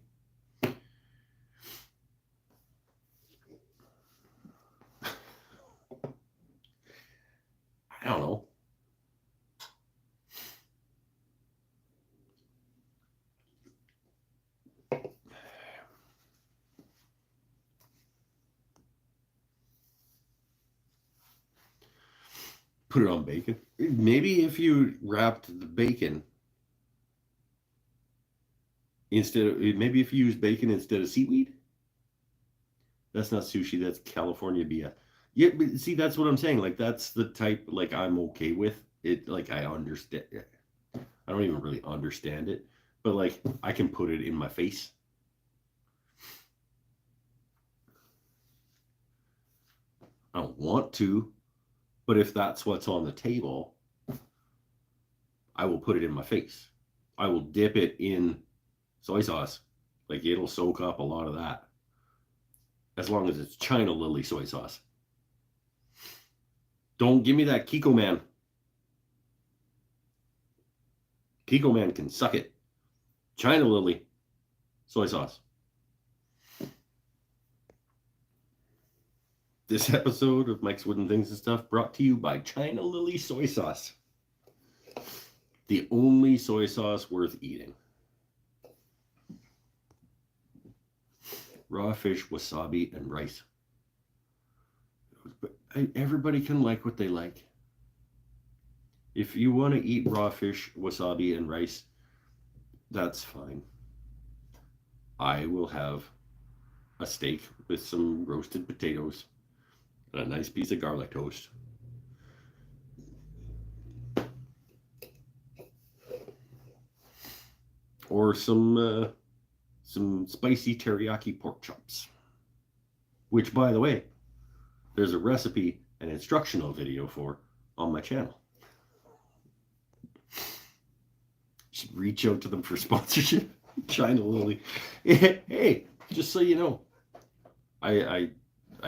I don't know. Put it on bacon. Maybe if you wrapped the bacon maybe if you use bacon instead of seaweed. That's not sushi. That's California BS. Yeah, but see, that's what I'm saying. Like, that's the type, like, I'm okay with it. Like, I understand. I don't even really understand it, but like, I can put it in my face. I don't want to, but if that's what's on the table, I will put it in my face. I will dip it in soy sauce. Like, it'll soak up a lot of that. As long as it's China Lily soy sauce. Don't give me that Kikkoman. Kikkoman can suck it. China Lily soy sauce. This episode of Mike's Wooden Things and Stuff brought to you by China Lily soy sauce. The only soy sauce worth eating. Raw fish, wasabi, and rice. Everybody can like what they like. If you want to eat raw fish, wasabi, and rice, that's fine. I will have a steak with some roasted potatoes and a nice piece of garlic toast. Or some spicy teriyaki pork chops. Which, by the way, there's a recipe and instructional video for on my channel. Should reach out to them for sponsorship. China Lily. Hey, just so you know, I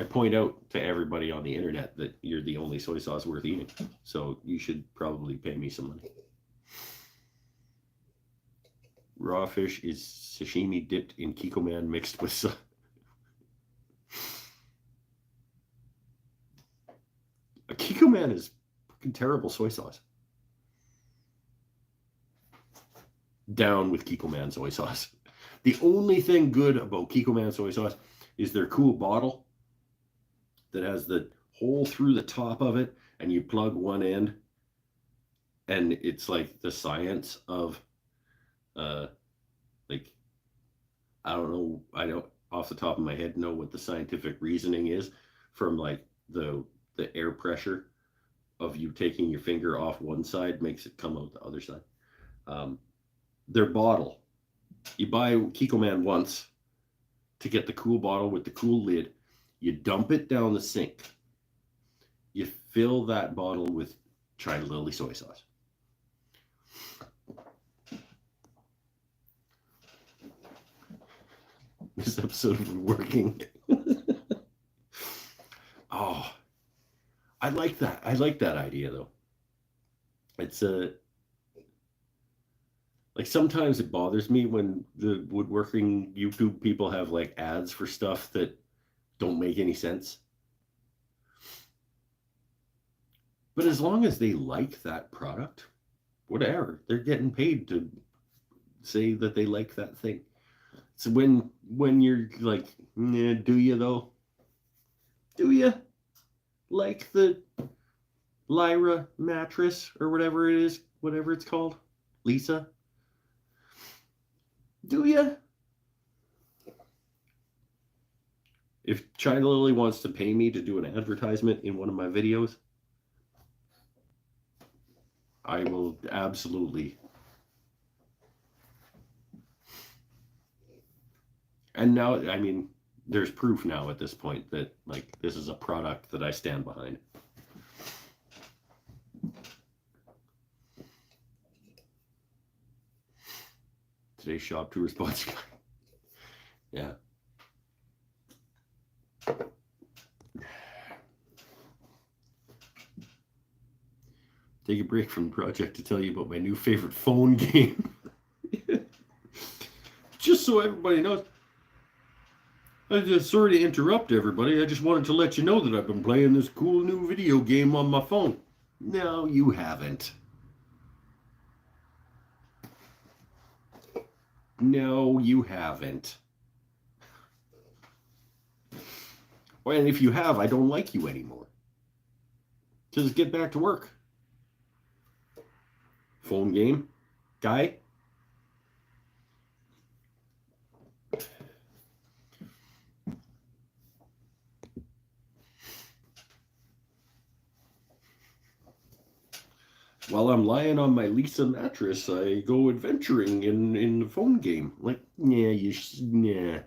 point out to everybody on the internet that you're the only soy sauce worth eating. So you should probably pay me some money. Raw fish is sashimi dipped in Kikkoman mixed with a Kikkoman is fucking terrible soy sauce. Down with Kikkoman soy sauce. The only thing good about Kikkoman soy sauce is their cool bottle that has the hole through the top of it, and you plug one end, and it's like the science of like, I don't off the top of my head know what the scientific reasoning is from like the air pressure of you taking your finger off one side makes it come out the other side. Their bottle, you buy Kikkoman once to get the cool bottle with the cool lid. You dump it down the sink. You fill that bottle with China Lily soy sauce. This episode of working. Oh, I like that. I like that idea though. It's a like sometimes it bothers me when the woodworking YouTube people have like ads for stuff that don't make any sense. But as long as they like that product, whatever, they're getting paid to say that they like that thing. So when you're like, nah, do you though? Do you like the Lyra mattress or whatever it is, whatever it's called? Lisa? Do you? If China Lily wants to pay me to do an advertisement in one of my videos, I will absolutely. And now, I mean, there's proof now at this point that like this is a product that I stand behind. Today's shop tour sponsored. Yeah. Take a break from the project to tell you about my new favorite phone game. Just so everybody knows. Sorry to interrupt everybody. I just wanted to let you know that I've been playing this cool new video game on my phone. No, you haven't. No, you haven't. Well, and if you have, I don't like you anymore. Just get back to work. Phone game guy. While I'm lying on my Lisa mattress, I go adventuring in the phone game. Like, yeah, yeah.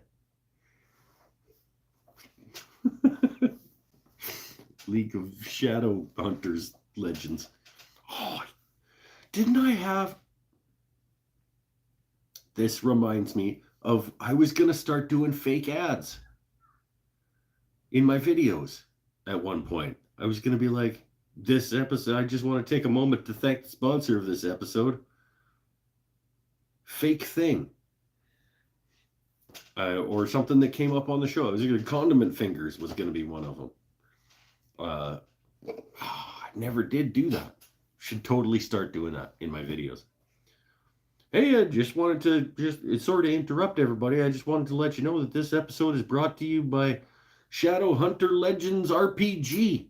League of Shadow Hunters Legends. Oh, didn't I have... This reminds me of I was going to start doing fake ads in my videos at one point. I was going to be like, this episode, I just want to take a moment to thank the sponsor of this episode. Fake thing. Or something that came up on the show. I was going to Condiment Fingers was going to be one of them. I never did do that. Should totally start doing that in my videos. Hey, I just wanted to sort of interrupt everybody. I just wanted to let you know that this episode is brought to you by Shadow Hunter Legends RPG.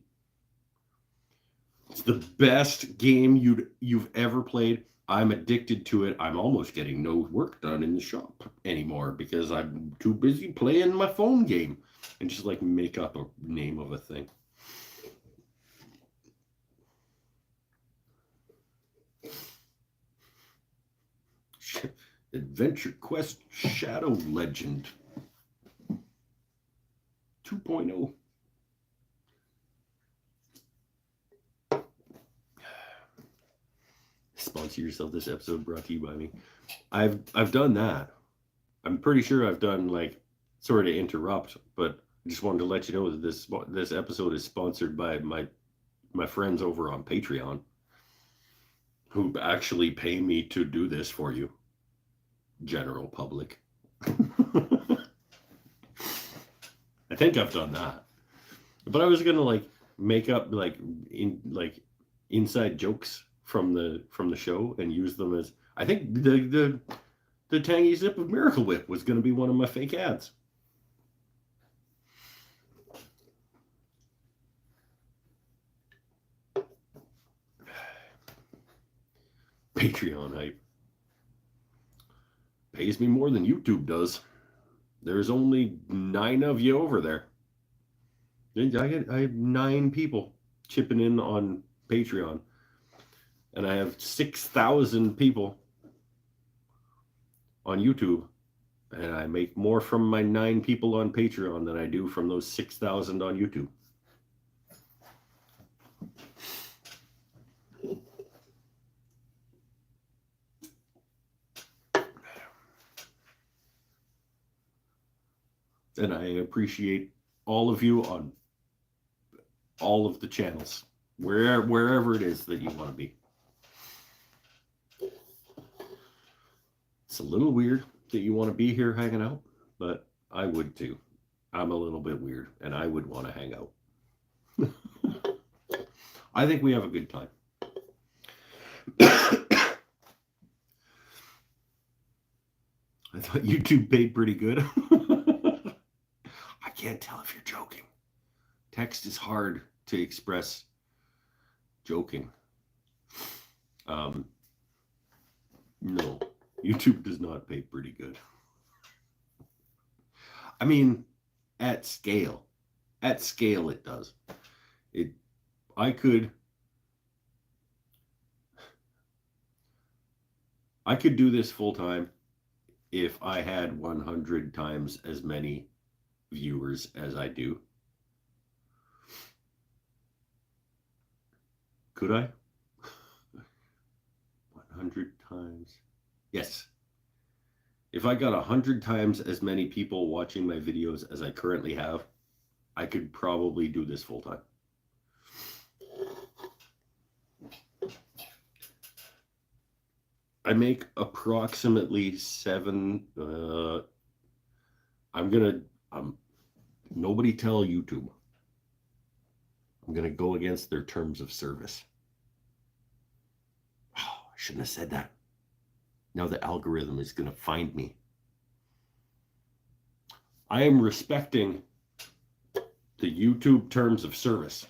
It's the best game you've ever played. I'm addicted to it. I'm almost getting no work done in the shop anymore because I'm too busy playing my phone game and just like make up a name of a thing. Adventure Quest Shadow Legend 2.0. Sponsor yourself. This episode brought to you by me. I've done that. I'm pretty sure I've done like sort of interrupt, but I just wanted to let you know that this episode is sponsored by my friends over on Patreon, who actually pay me to do this for you, general public. I think I've done that, but I was gonna like make up like inside jokes from the show and use them as I think the Tangy Zip of Miracle Whip was going to be one of my fake ads. Patreon hype pays me more than YouTube does. There's only 9 of you over there. I have 9 people chipping in on Patreon. And I have 6,000 people on YouTube. And I make more from my 9 people on Patreon than I do from those 6,000 on YouTube. And I appreciate all of you on all of the channels, wherever it is that you want to be. It's a little weird that you want to be here hanging out, but I would too. I'm a little bit weird and I would want to hang out. I think we have a good time. I thought YouTube paid pretty good. I can't tell if you're joking. Text is hard to express joking. No, YouTube does not pay pretty good. I mean, at scale it does. I could do this full time if I had 100 times as many viewers as I do. Could I? 100 times. Yes. If I got 100 times as many people watching my videos as I currently have, I could probably do this full time. I make approximately nobody tell YouTube. I'm going to go against their terms of service. Oh, I shouldn't have said that. Now the algorithm is going to find me. I am respecting the YouTube terms of service.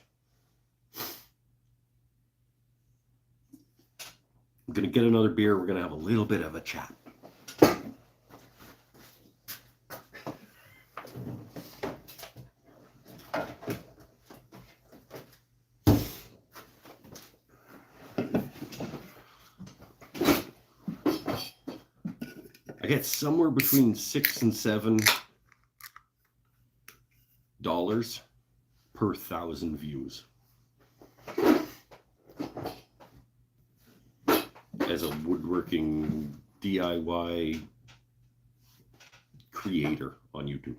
I'm going to get another beer. We're going to have a little bit of a chat. I get somewhere between $6 and $7 per 1,000 views. As a woodworking DIY creator on YouTube.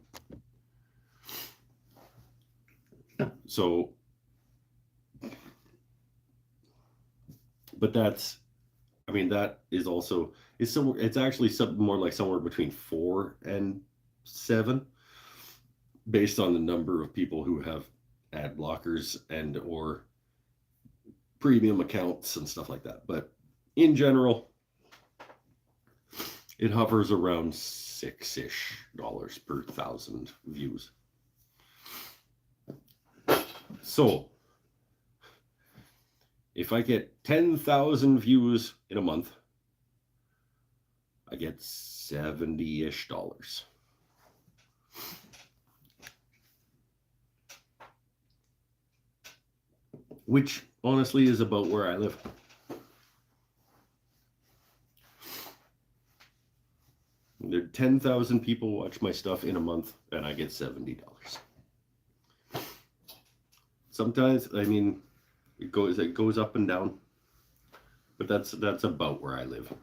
So, but that is also, it's actually something more like somewhere between 4 and 7 based on the number of people who have ad blockers and or premium accounts and stuff like that. But in general, it hovers around $6-ish per 1,000 views. So if I get 10,000 views in a month, I get $70-ish. Which honestly is about where I live. There 10,000 people watch my stuff in a month and I get $70. Sometimes, I mean, it goes up and down, but that's about where I live.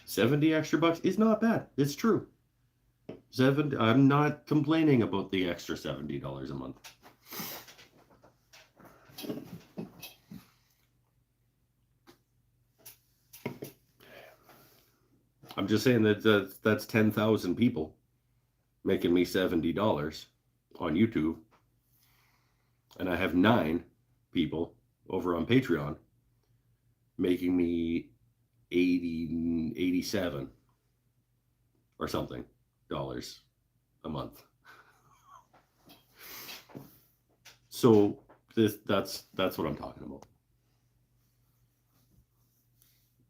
70 extra bucks is not bad. It's true. I'm not complaining about the extra $70 a month. I'm just saying that's 10,000 people making me $70 on YouTube. And I have 9 people over on Patreon making me 87 or something dollars a month. So that's what I'm talking about.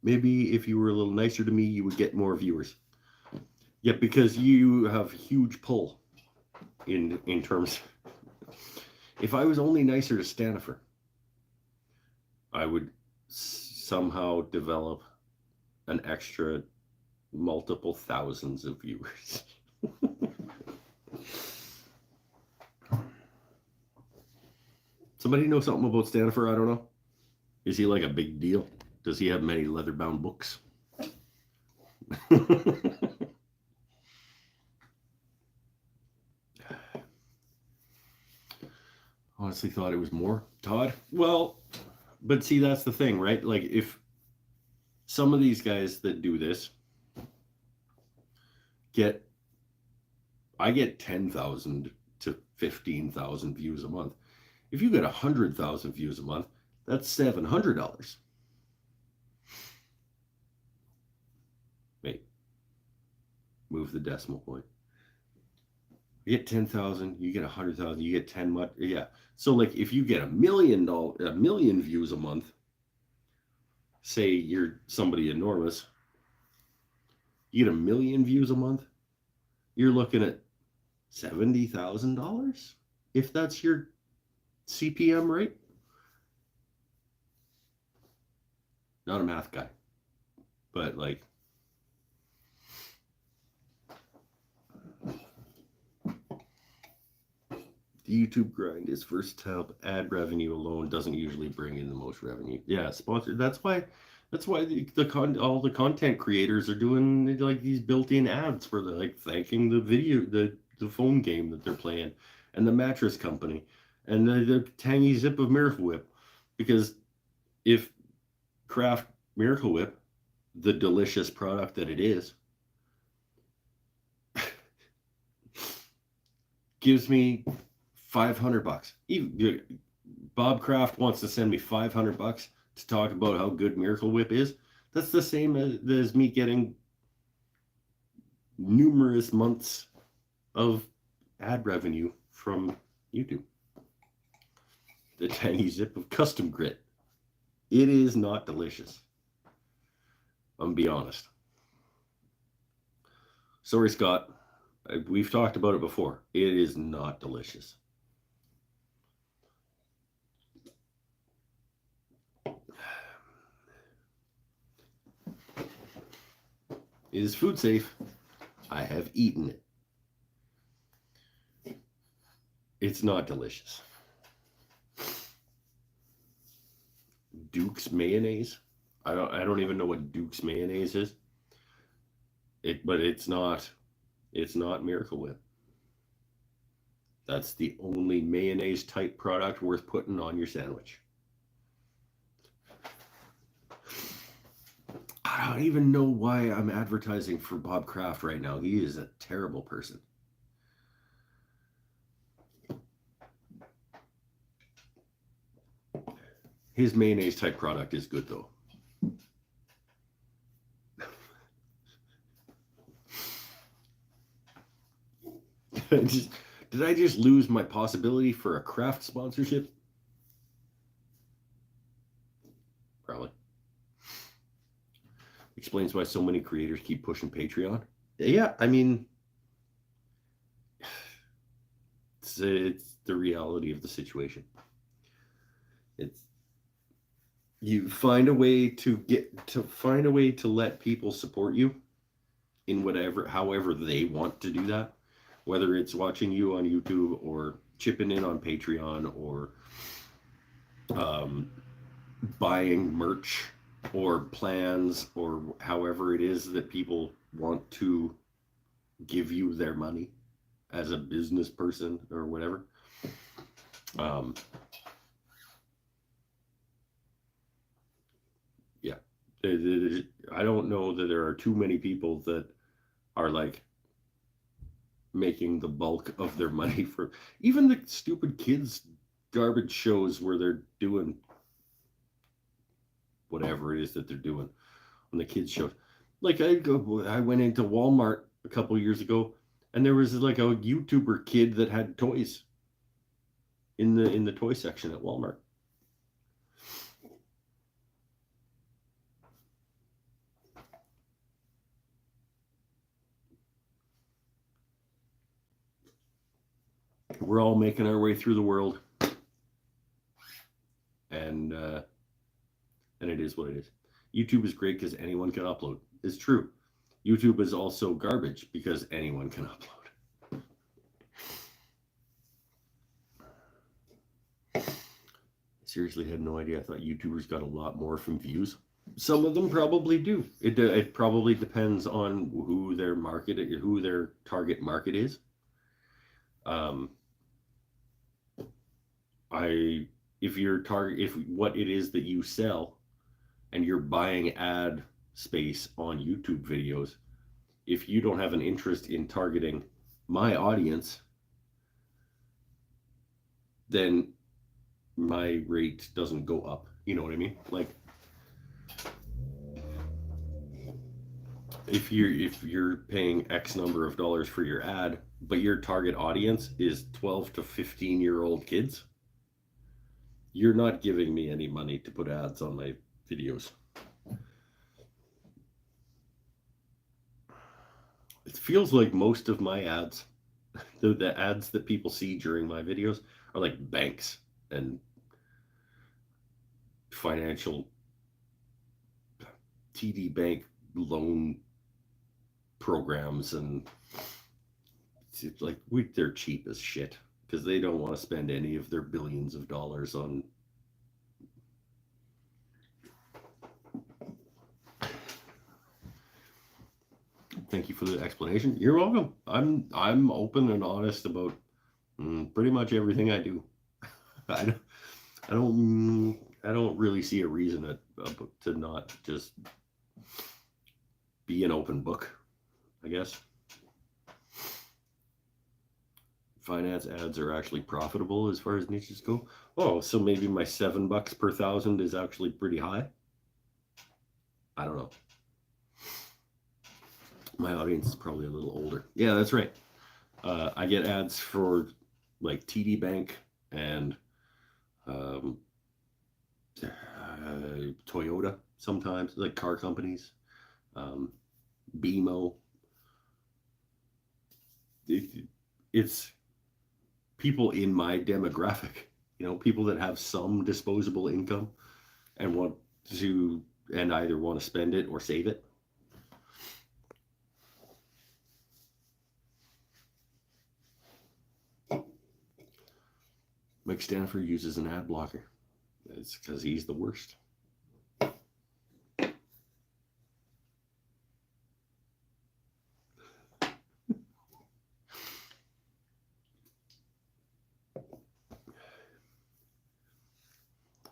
Maybe if you were a little nicer to me, you would get more viewers. Yeah, because you have huge pull in terms. If I was only nicer to Stanifer, I would somehow develop an extra multiple thousands of viewers. Somebody know something about Stanifer? I don't know. Is he like a big deal? Does he have many leather-bound books? Honestly thought it was more. Todd? Well, but see, that's the thing, right? Like, if some of these guys that do this I get 10,000 to 15,000 views a month. If you get 100,000 views a month, that's $700. Wait, move the decimal point. You get 10,000, you get 100,000, you get 10 much. Yeah. So like if you get a million views a month, say you're somebody enormous, you get a million views a month, you're looking at $70,000 if that's your CPM rate. Not a math guy, but like the YouTube grind is versatile. Ad revenue alone doesn't usually bring in the most revenue. Yeah, sponsored. That's why all the content creators are doing like these built-in ads for the like thanking the phone game that they're playing, and the mattress company, and the tangy zip of Miracle Whip, because if Kraft Miracle Whip, the delicious product that it is, gives me $500. Even Bob Kraft wants to send me $500 to talk about how good Miracle Whip is. That's the same as me getting numerous months of ad revenue from YouTube. The tiny zip of custom grit. It is not delicious. I'm gonna be honest. Sorry, Scott. We've talked about it before. It is not delicious. It is food safe. I have eaten it. It's not delicious. Duke's mayonnaise. I don't even know what Duke's mayonnaise is. But it's not Miracle Whip. That's the only mayonnaise type product worth putting on your sandwich. I don't even know why I'm advertising for Bob Kraft right now. He is a terrible person. His mayonnaise type product is good though. Did I just lose my possibility for a Kraft sponsorship? Probably. Explains why so many creators keep pushing Patreon. Yeah, I mean, it's the reality of the situation. You find a way to let people support you in however they want to do that, whether it's watching you on YouTube or chipping in on Patreon or buying merch or plans or however it is that people want to give you their money as a business person or whatever. Yeah, I don't know that there are too many people that are like making the bulk of their money for even the stupid kids garbage shows where they're doing whatever it is that they're doing on the kids shows. Like I went into Walmart a couple years ago and there was like a YouTuber kid that had toys in the toy section at Walmart. We're all making our way through the world, and it is what it is. YouTube is great because anyone can upload. It's true. YouTube is also garbage because anyone can upload. I seriously had no idea. I thought YouTubers got a lot more from views. Some of them probably do. It probably depends on who their target market is. If what it is that you sell and you're buying ad space on YouTube videos, if you don't have an interest in targeting my audience, then my rate doesn't go up. You know what I mean? Like, if you're paying X number of dollars for your ad, but your target audience is 12 to 15-year-old kids, you're not giving me any money to put ads on my videos. It feels like most of my ads, the ads that people see during my videos, are like banks and financial TD Bank loan programs, and it's like they're cheap as shit because they don't want to spend any of their billions of dollars on Thank you for the explanation. You're welcome. I'm open and honest about pretty much everything I do. I don't really see a reason to not just be an open book, I guess. Finance ads are actually profitable as far as niches go. Oh, so maybe my $7 per 1,000 is actually pretty high. I don't know. My audience is probably a little older. Yeah, that's right. I get ads for like TD Bank and Toyota sometimes, like car companies, BMO. It's people in my demographic, people that have some disposable income and either want to spend it or save it. Mike Stanford uses an ad blocker. It's because he's the worst.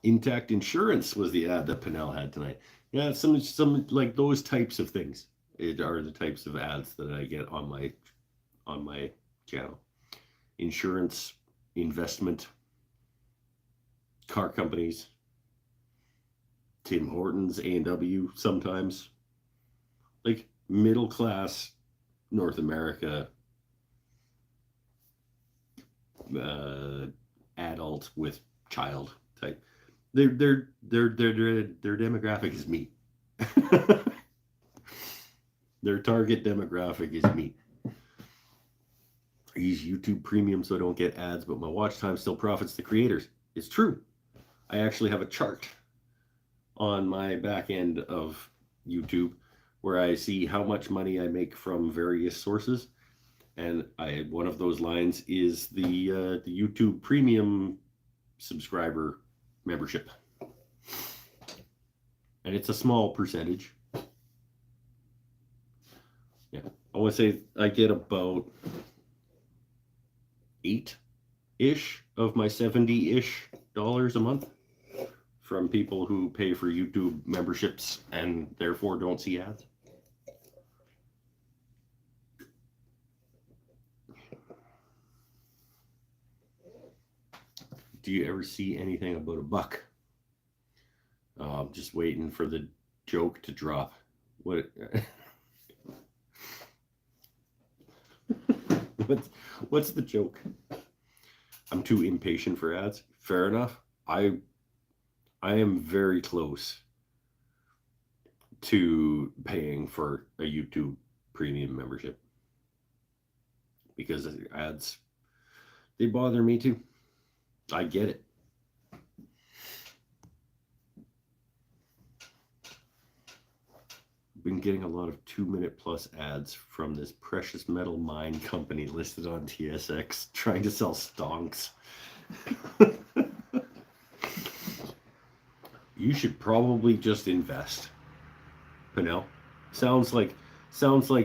Intact Insurance was the ad that Pinnell had tonight. Yeah, some like those types of things are the types of ads that I get on my channel. Insurance, investment, car companies, Tim Hortons, A&W sometimes, like middle class North America adult with child type. Their demographic is me. Their target demographic is me. I use YouTube Premium so I don't get ads, but my watch time still profits the creators. It's true. I actually have a chart on my back end of YouTube where I see how much money I make from various sources, and one of those lines is the YouTube Premium subscriber membership, and it's a small percentage. Yeah, I want to say I get about 8-ish of my $70-ish a month from people who pay for YouTube memberships and therefore don't see ads. Do you ever see anything about a buck? I'm just waiting for the joke to drop. What? What's the joke? I'm too impatient for ads. Fair enough. I am very close to paying for a YouTube Premium membership because ads, they bother me too. I get it. Been getting a lot of 2-minute plus ads from this precious metal mine company listed on TSX trying to sell stonks. You should probably just invest. Pinnell, sounds like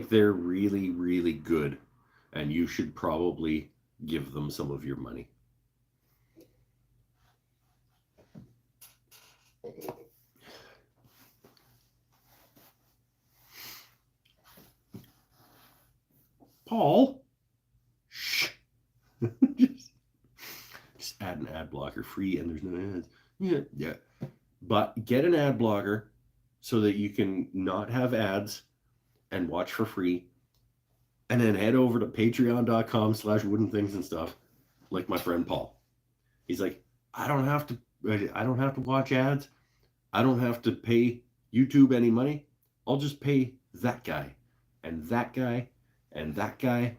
they're really, really good, and you should probably give them some of your money. Paul, shh. just, just add an ad blocker free and there's no ads. Yeah. But get an ad blocker so that you can not have ads and watch for free. And then head over to patreon.com/wooden things and stuff, like my friend Paul. He's like, I don't have to watch ads. I don't have to pay YouTube any money. I'll just pay that guy and that guy and that guy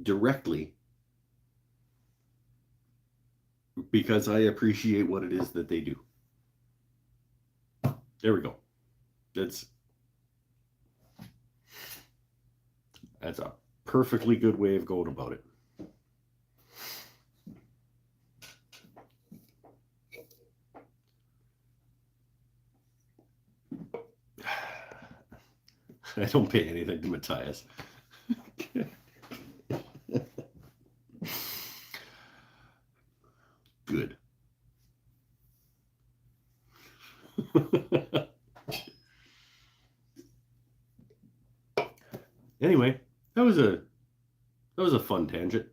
directly because I appreciate what it is that they do. There we go. That's a perfectly good way of going about it. I don't pay anything to Matthias. Good. Anyway, that was a fun tangent.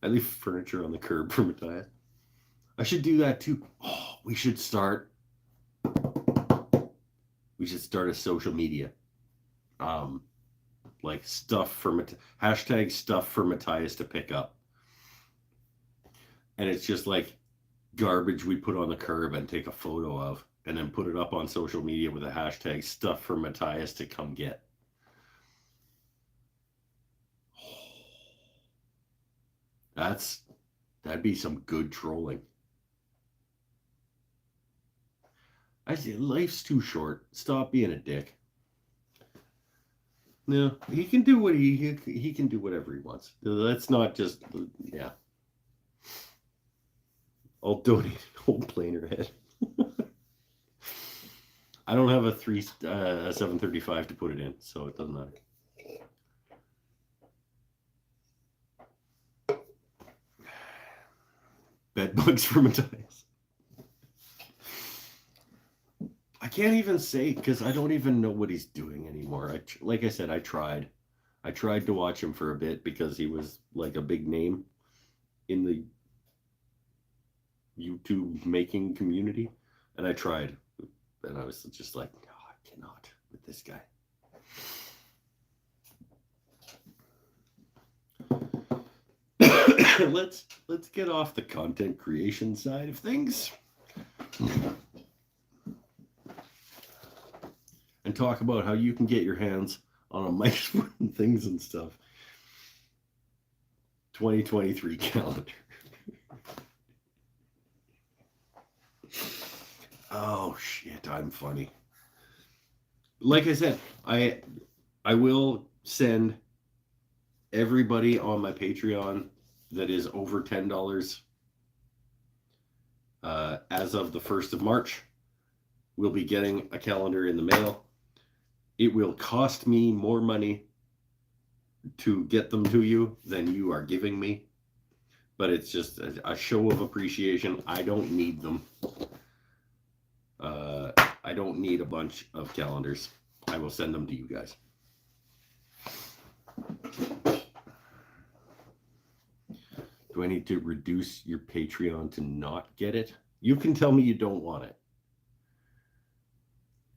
I leave furniture on the curb for Matthias. I should do that too. Oh, we should start a social media. Like stuff for hashtag stuff for Matthias to pick up. And it's just like garbage we put on the curb and take a photo of and then put it up on social media with a hashtag stuff for Matthias to come get. That'd be some good trolling. I say life's too short. Stop being a dick. No, he can do what he can do whatever he wants. That's not just yeah. I'll donate old planer head. I don't have a 735 to put it in, so it doesn't matter. Bed bugs for Matthias. I can't even say because I don't even know what he's doing anymore. Like I said, I tried to watch him for a bit because he was like a big name in the YouTube making community, and I tried, and I was just like, no, I cannot with this guy. let's get off the content creation side of things and talk about how you can get your hands on a microphone and things and stuff. 2023 calendar. Oh shit, I'm funny. Like I said, I will send everybody on my Patreon that is over $10 as of the 1st of March will be getting a calendar in the mail. It will cost me more money to get them to you than you are giving me, but it's just a show of appreciation. I don't need them. I don't need a bunch of calendars. I will send them to you guys. Do I need to reduce your Patreon to not get it? You can tell me you don't want it.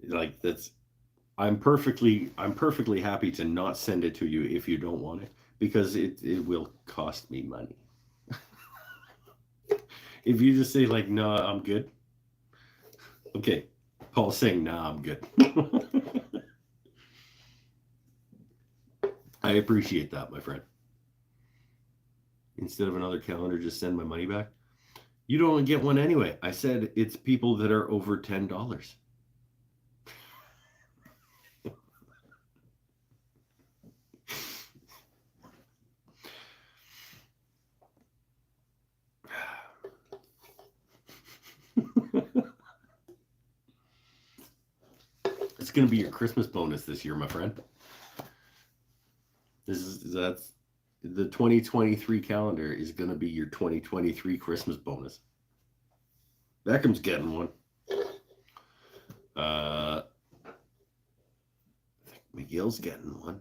Like I'm perfectly happy to not send it to you if you don't want it, because it will cost me money. If you just say like, no, I'm good. Okay. Paul's saying, nah, I'm good. I appreciate that, my friend. Instead of another calendar, just send my money back. You don't get one anyway. I said it's people that are over $10. It's going to be your Christmas bonus this year, my friend. That's the 2023 calendar is going to be your 2023 Christmas bonus. Beckham's getting one. I think McGill's getting one.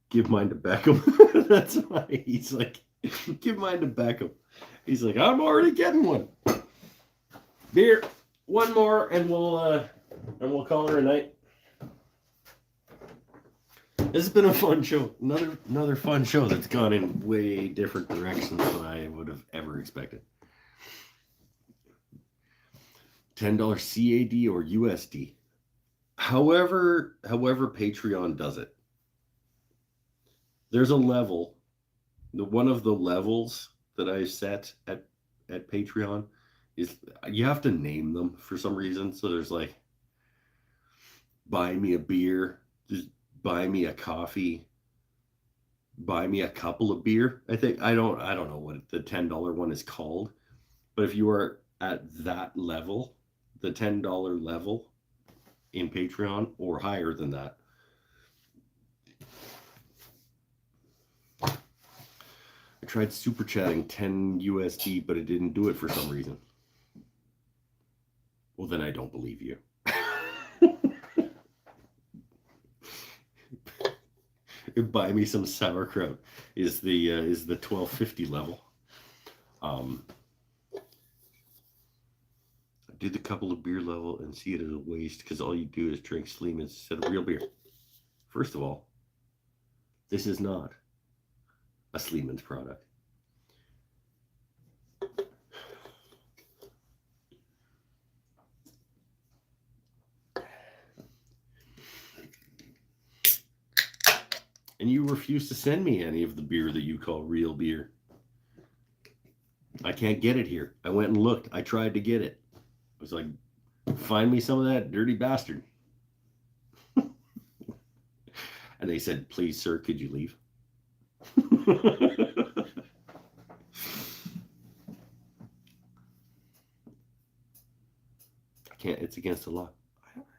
give mine to Beckham. That's why he's like, give mine to Beckham. He's like, I'm already getting one. Beer, one more, and we'll call her a night. This has been a fun show. Another fun show that's gone in way different directions than I would have ever expected. $10 CAD or USD. However Patreon does it. There's a level. One of the levels that I set at Patreon is you have to name them for some reason. So there's like, buy me a beer, just buy me a coffee, buy me a couple of beer. I don't know what the $10 one is called, but if you are at that level, the $10 level in Patreon or higher than that, I tried super chatting 10 USD, but it didn't do it for some reason. Well, then I don't believe you. Buy me some sauerkraut is the 1250 level. I did the couple of beer level and see it as a waste because all you do is drink Sleeman's instead of real beer. First of all, this is not a Sleeman's product. And you refuse to send me any of the beer that you call real beer. I can't get it here. I went and looked. I tried to get it. I was like, find me some of that dirty bastard. And they said, please, sir, could you leave? I can't. It's against the law.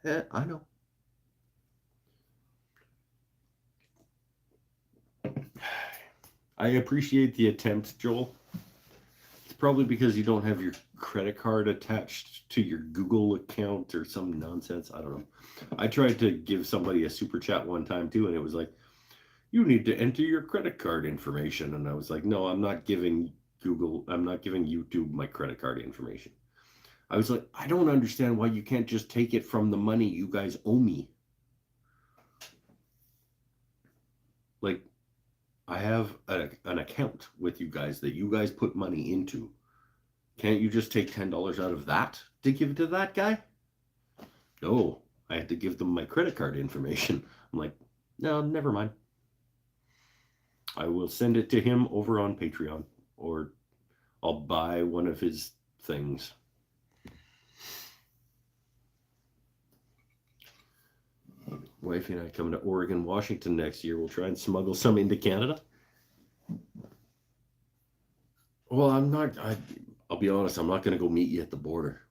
I know. I appreciate the attempt, Joel. It's probably because you don't have your credit card attached to your Google account or some nonsense. I don't know. I tried to give somebody a super chat one time too, and it was like, you need to enter your credit card information. And I was like, no, I'm not giving YouTube my credit card information. I was like, I don't understand why you can't just take it from the money you guys owe me. Like, I have an account with you guys that you guys put money into. Can't you just take $10 out of that to give to that guy? No, I had to give them my credit card information. I'm like, no, never mind. I will send it to him over on Patreon, or I'll buy one of his things. Wifey and I coming to Oregon, Washington next year. We'll try and smuggle some into Canada. Well, I'll be honest, I'm not going to go meet you at the border.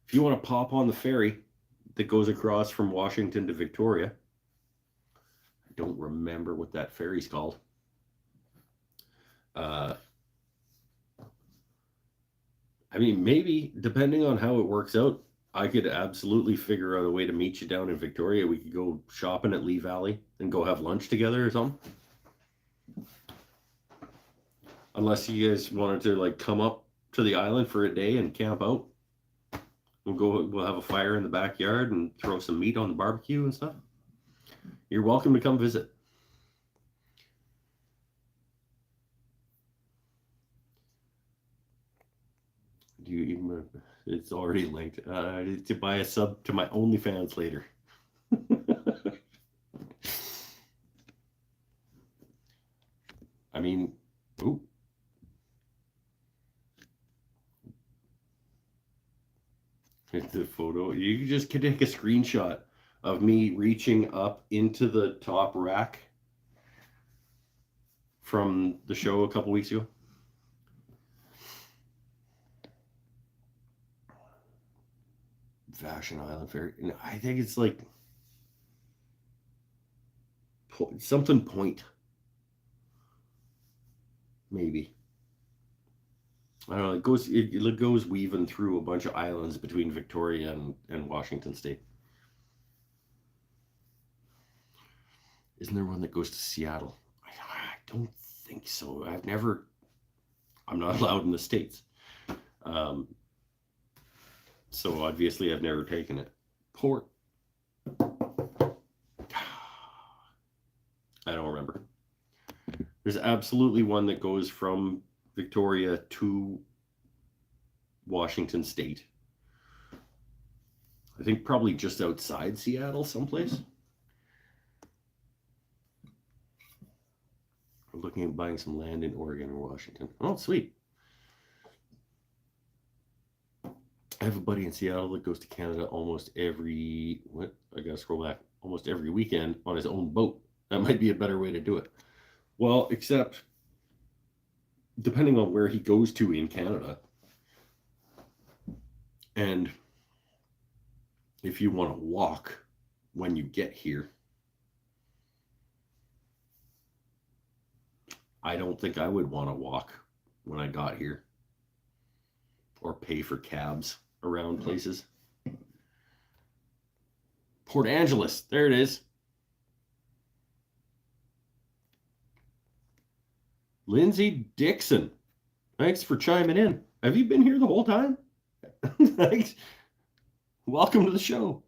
If you want to pop on the ferry that goes across from Washington to Victoria, I don't remember what that ferry's called. I mean, maybe, depending on how it works out, I could absolutely figure out a way to meet you down in Victoria. We could go shopping at Lee Valley and go have lunch together or something. Unless you guys wanted to like come up to the island for a day and camp out. We'll have a fire in the backyard and throw some meat on the barbecue and stuff. You're welcome to come visit. Do you even? It's already linked. To buy a sub to my OnlyFans later. I mean, ooh. The photo. You just can take a screenshot of me reaching up into the top rack from the show a couple weeks ago. Vashon Island Ferry. I think it's like something point. Maybe. I don't know. It goes weaving through a bunch of islands between Victoria and Washington State. Isn't there one that goes to Seattle? I don't think so. I'm not allowed in the States. Um, so obviously I've never taken it. Port. I don't remember. There's absolutely one that goes from Victoria to Washington State. I think probably just outside Seattle, someplace. We're looking at buying some land in Oregon or Washington. Oh, sweet. I have a buddy in Seattle that goes to Canada almost every, I gotta scroll back, almost every weekend on his own boat. That might be a better way to do it. Well, except depending on where he goes to in Canada, and if you want to walk when you get here, I don't think I would want to walk when I got here or pay for cabs around places. Port Angeles, there it is. Lindsay Dixon, thanks for chiming in. Have you been here the whole time? Thanks. Welcome to the show.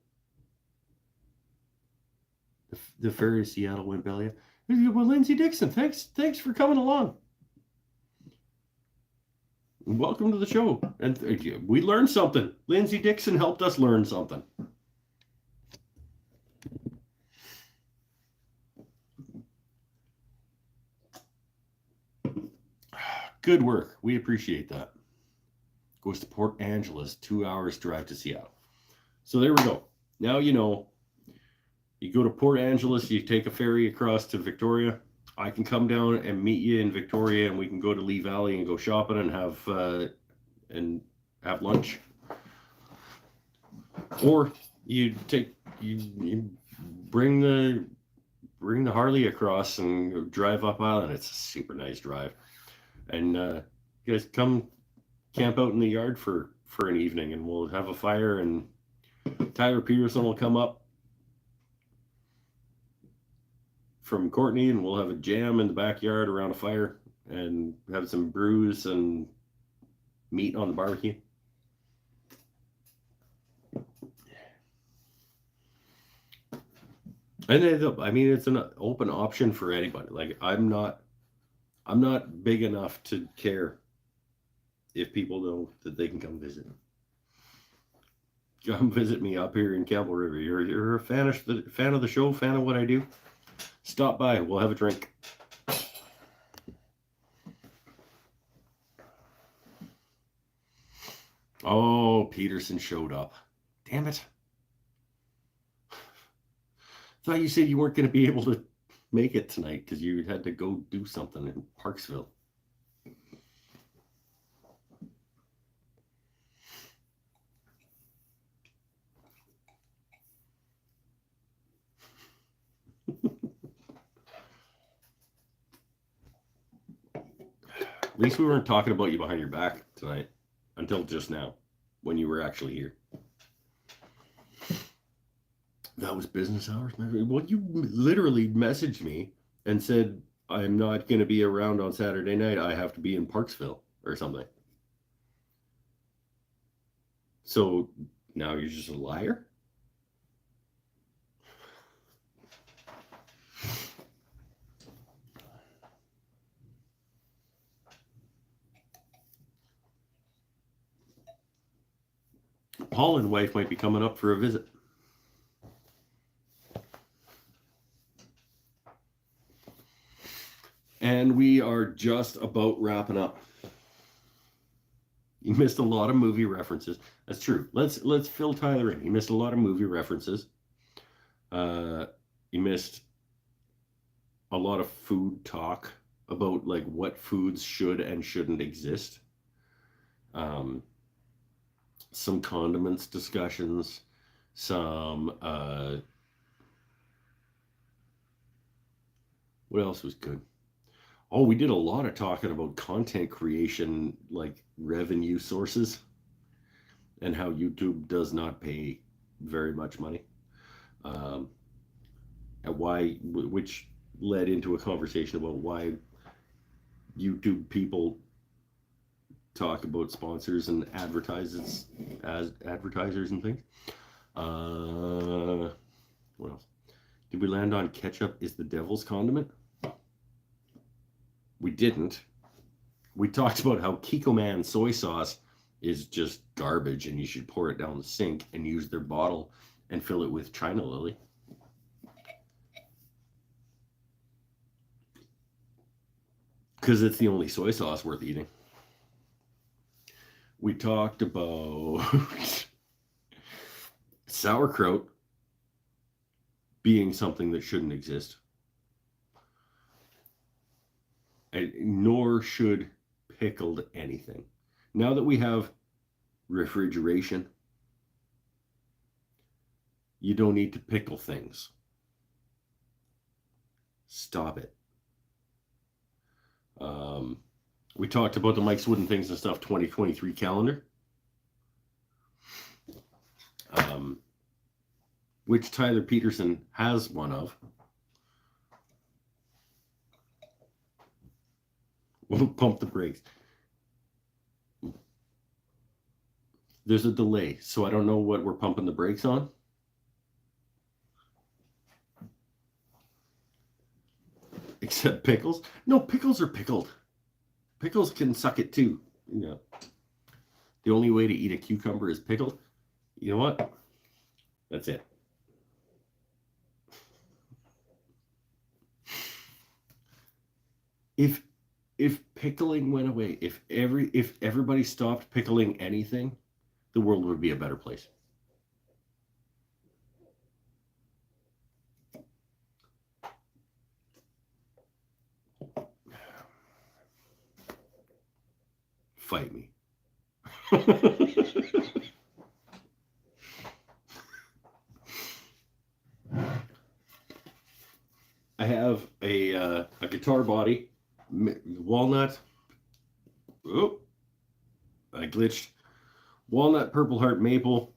The ferry to Seattle went belly up. Well, Lindsay Dixon, thanks for coming along. Welcome to the show. And we learned something. Lindsay Dixon helped us learn something. Good work. We appreciate that. Goes to Port Angeles, 2 hours drive to Seattle. So there we go. Now you know. You go to Port Angeles, you take a ferry across to Victoria. I can come down and meet you in Victoria, and we can go to Lee Valley and go shopping and have lunch. Or you bring the Harley across and drive up island. It's a super nice drive, and you guys come camp out in the yard for an evening, and we'll have a fire, and Tyler Peterson will come up from Courtney, and we'll have a jam in the backyard around a fire and have some brews and meat on the barbecue. And I mean, it's an open option for anybody. Like, I'm not big enough to care if people know that they can come visit. Come visit me up here in Campbell River. You're a fan of the show, fan of what I do. Stop by. We'll have a drink. Oh, Peterson showed up. Damn it. Thought you said you weren't going to be able to make it tonight because you had to go do something in Parksville. At least we weren't talking about you behind your back tonight until just now when you were actually here. That was business hours? Well, you literally messaged me and said, I'm not going to be around on Saturday night. I have to be in Parksville or something. So now you're just a liar? Paul and wife might be coming up for a visit. And we are just about wrapping up. You missed a lot of movie references. That's true. Let's fill Tyler in. He missed a lot of movie references. He missed a lot of food talk about like what foods should and shouldn't exist. Some condiments discussions, some what else was good? Oh, we did a lot of talking about content creation, like revenue sources, and how YouTube does not pay very much money. which led into a conversation about why YouTube people talk about sponsors and advertises as advertisers and things. What else? Did we land on ketchup is the devil's condiment? We didn't. We talked about how Kikkoman soy sauce is just garbage and you should pour it down the sink and use their bottle and fill it with China Lily. Because it's the only soy sauce worth eating. We talked about sauerkraut being something that shouldn't exist. And nor should pickled anything. Now that we have refrigeration, you don't need to pickle things. Stop it. We talked about the Mike's Wooden Things and Stuff 2023 calendar, which Tyler Peterson has one of. We'll pump the brakes. There's a delay, so I don't know what we're pumping the brakes on. Except pickles. No, pickles are pickled. Pickles can suck it too. You know, the only way to eat a cucumber is pickled. You know what? That's it. If pickling went away, if everybody stopped pickling anything, the world would be a better place. Fight me. I have a guitar body, walnut. Oh, I glitched. Walnut, Purple Heart, maple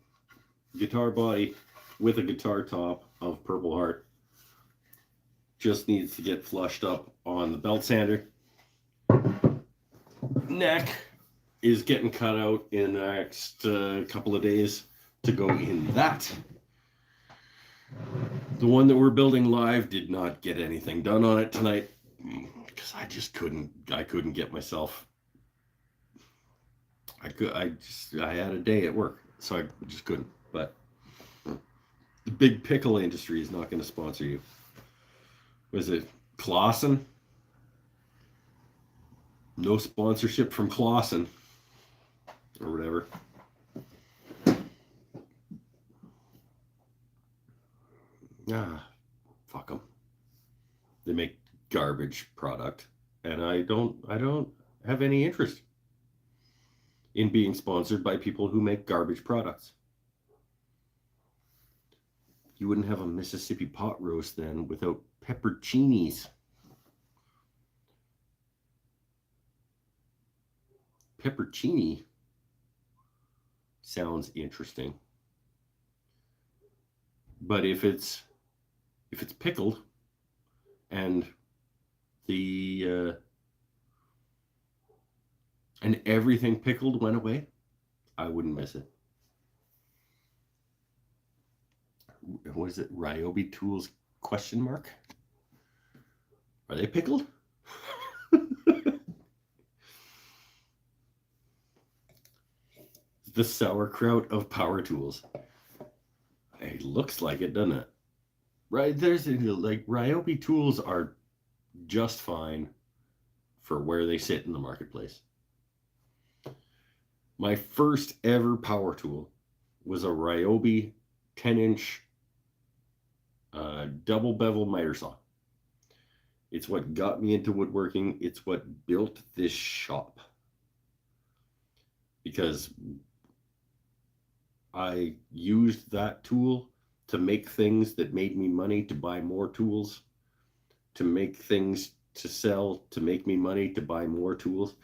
guitar body with a guitar top of Purple Heart. Just needs to get flushed up on the belt sander. Neck is getting cut out in the next couple of days to go in that. The one that we're building live did not get anything done on it tonight because I just couldn't get myself. I had a day at work, so I just couldn't. But the Big Pickle Industry is not going to sponsor you. Was it Clausen? No sponsorship from Clausen or whatever. Fuck them. They make garbage product, and I don't have any interest in being sponsored by people who make garbage products. You wouldn't have a Mississippi pot roast then without pepperoncinis. Pepperoncini sounds interesting. But if it's pickled and and everything pickled went away, I wouldn't miss it. What is it? Ryobi Tools ? Are they pickled? The sauerkraut of power tools. It looks like it, doesn't it? Right, there's like Ryobi tools are just fine for where they sit in the marketplace. My first ever power tool was a Ryobi 10-inch double bevel miter saw. It's what got me into woodworking. It's what built this shop. Because I used that tool to make things that made me money, to buy more tools, to make things to sell, to make me money, to buy more tools.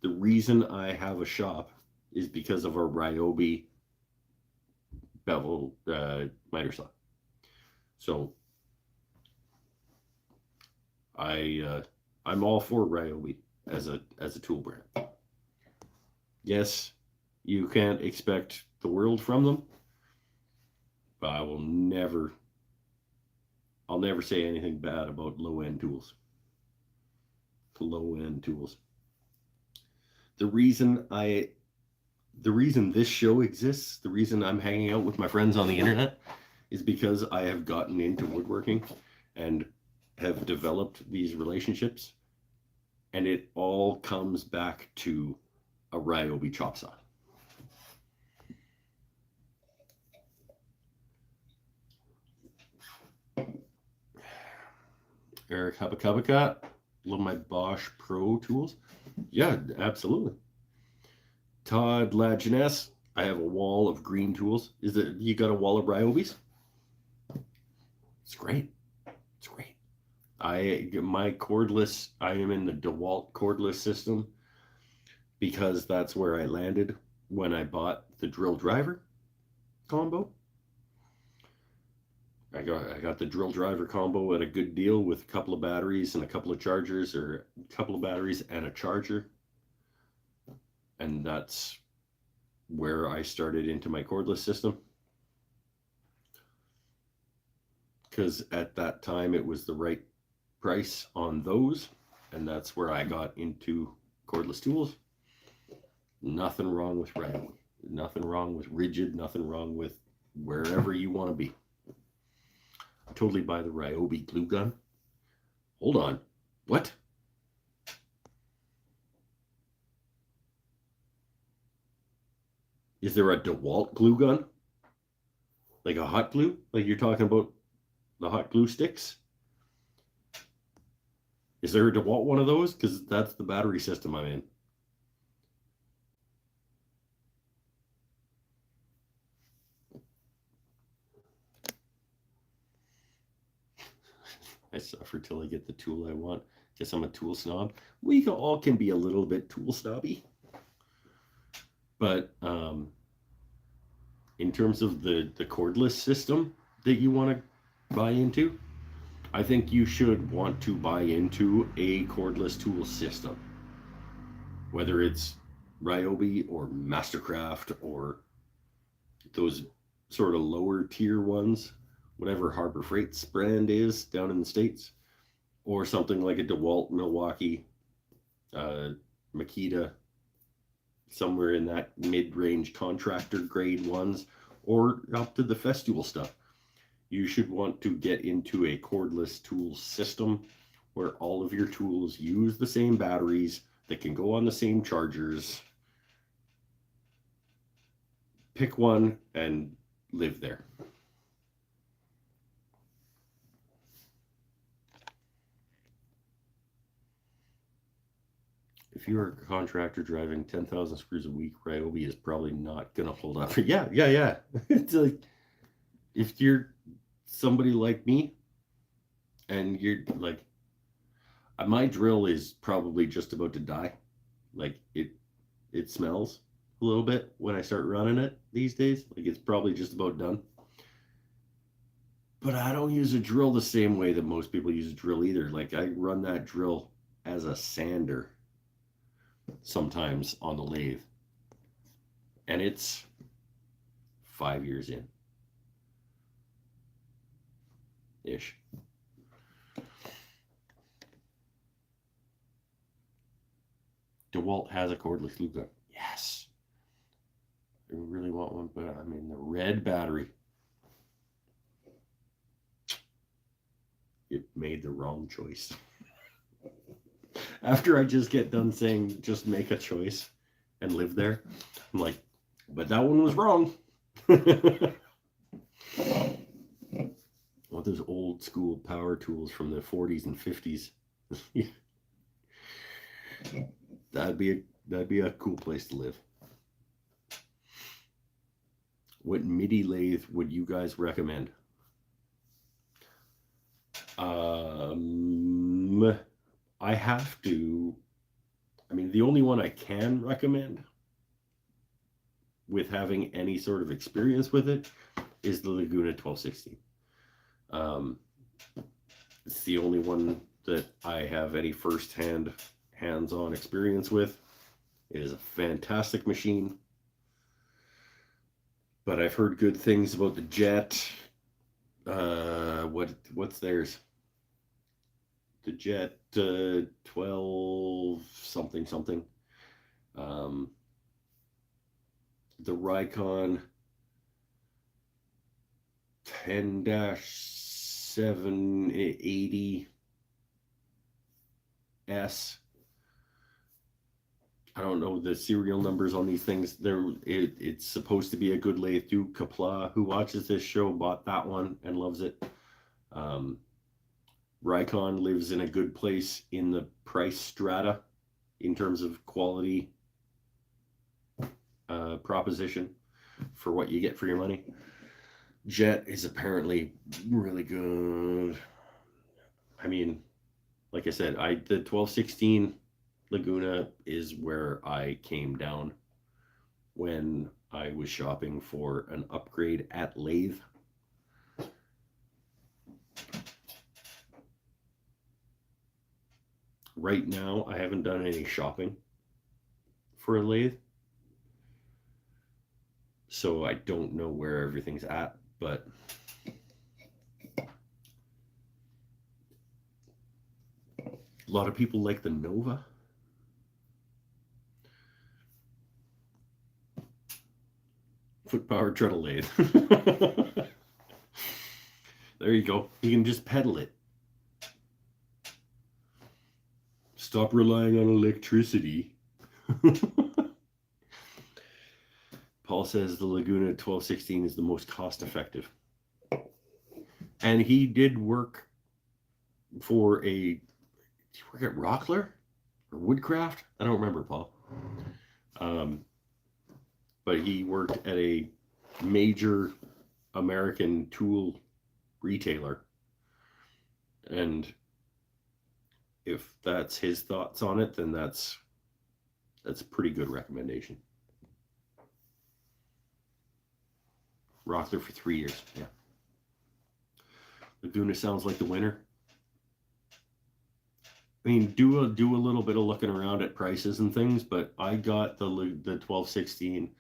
The reason I have a shop is because of a Ryobi bevel miter saw. So I'm all for Ryobi as a tool brand. Yes, you can't expect the world from them, but I'll never say anything bad about low end tools. Low end tools. The reason this show exists, the reason I'm hanging out with my friends on the internet, is because I have gotten into woodworking and have developed these relationships, and it all comes back to a Ryobi chop saw. Eric Habakabaka, love my Bosch Pro tools. Yeah, absolutely. Todd Lajeunesse, I have a wall of green tools. Is it you got a wall of Ryobis? It's great. It's great. My cordless, I am in the DeWalt cordless system because that's where I landed when I bought the drill driver combo. I got the drill driver combo at a good deal with a couple of batteries and a couple of chargers, or a couple of batteries and a charger. And that's where I started into my cordless system. Because at that time it was the right price on those, and that's where I got into cordless tools. Nothing wrong with Ryobi. Nothing wrong with Ridgid. Nothing wrong with wherever you want to be. I totally buy the Ryobi glue gun. Hold on. What? Is there a DeWalt glue gun? Like a hot glue? Like you're talking about the hot glue sticks? Is there a DeWalt one of those? Because that's the battery system I'm in. I suffer till I get the tool I want. Guess I'm a tool snob. We all can be a little bit tool snobby. But in terms of the cordless system that you want to buy into, I think you should want to buy into a cordless tool system. Whether it's Ryobi or Mastercraft or those sort of lower tier ones, whatever Harbor Freight's brand is down in the States, or something like a DeWalt, Milwaukee, Makita, somewhere in that mid-range contractor grade ones, or up to the Festool stuff. You should want to get into a cordless tool system where all of your tools use the same batteries that can go on the same chargers. Pick one and live there. If you're a contractor driving 10,000 screws a week, Ryobi is probably not going to hold up. Yeah. It's like, if you're somebody like me and you're like, my drill is probably just about to die. Like it smells a little bit when I start running it these days. Like it's probably just about done. But I don't use a drill the same way that most people use a drill either. Like I run that drill as a sander sometimes on the lathe, and it's 5 years in ish. DeWalt has a cordless glue gun. Yes, I really want one, but I'm in the red battery. It made the wrong choice. After I just get done saying just make a choice and live there, I'm like, but that one was wrong. I want those old school power tools from the 40s and 50s. That'd be a cool place to live. What MIDI lathe would you guys recommend? I have to, the only one I can recommend with having any sort of experience with it is the Laguna 1260. It's the only one that I have any first-hand hands-on experience with. It is a fantastic machine, but I've heard good things about the Jet. What's theirs? The Jet 12 something something. The Rikon 10-780S. I don't know the serial numbers on these things. It's supposed to be a good lathe too. Kapla, who watches this show, bought that one and loves it. Rikon lives in a good place in the price strata in terms of quality proposition for what you get for your money. Jet is apparently really good. I mean, like I said, the 1216 Laguna is where I came down when I was shopping for an upgrade at lathe. Right now, I haven't done any shopping for a lathe, so I don't know where everything's at, but a lot of people like the Nova. Foot power treadle lathe. There you go. You can just pedal it. Stop relying on electricity. Paul says the Laguna 1216 is the most cost effective. And he did work for did he work at Rockler or Woodcraft? I don't remember, Paul. But he worked at a major American tool retailer. And if that's his thoughts on it, then that's a pretty good recommendation. Rockler for 3 years, yeah. Laguna sounds like the winner. I mean, do a little bit of looking around at prices and things, but I got the 1216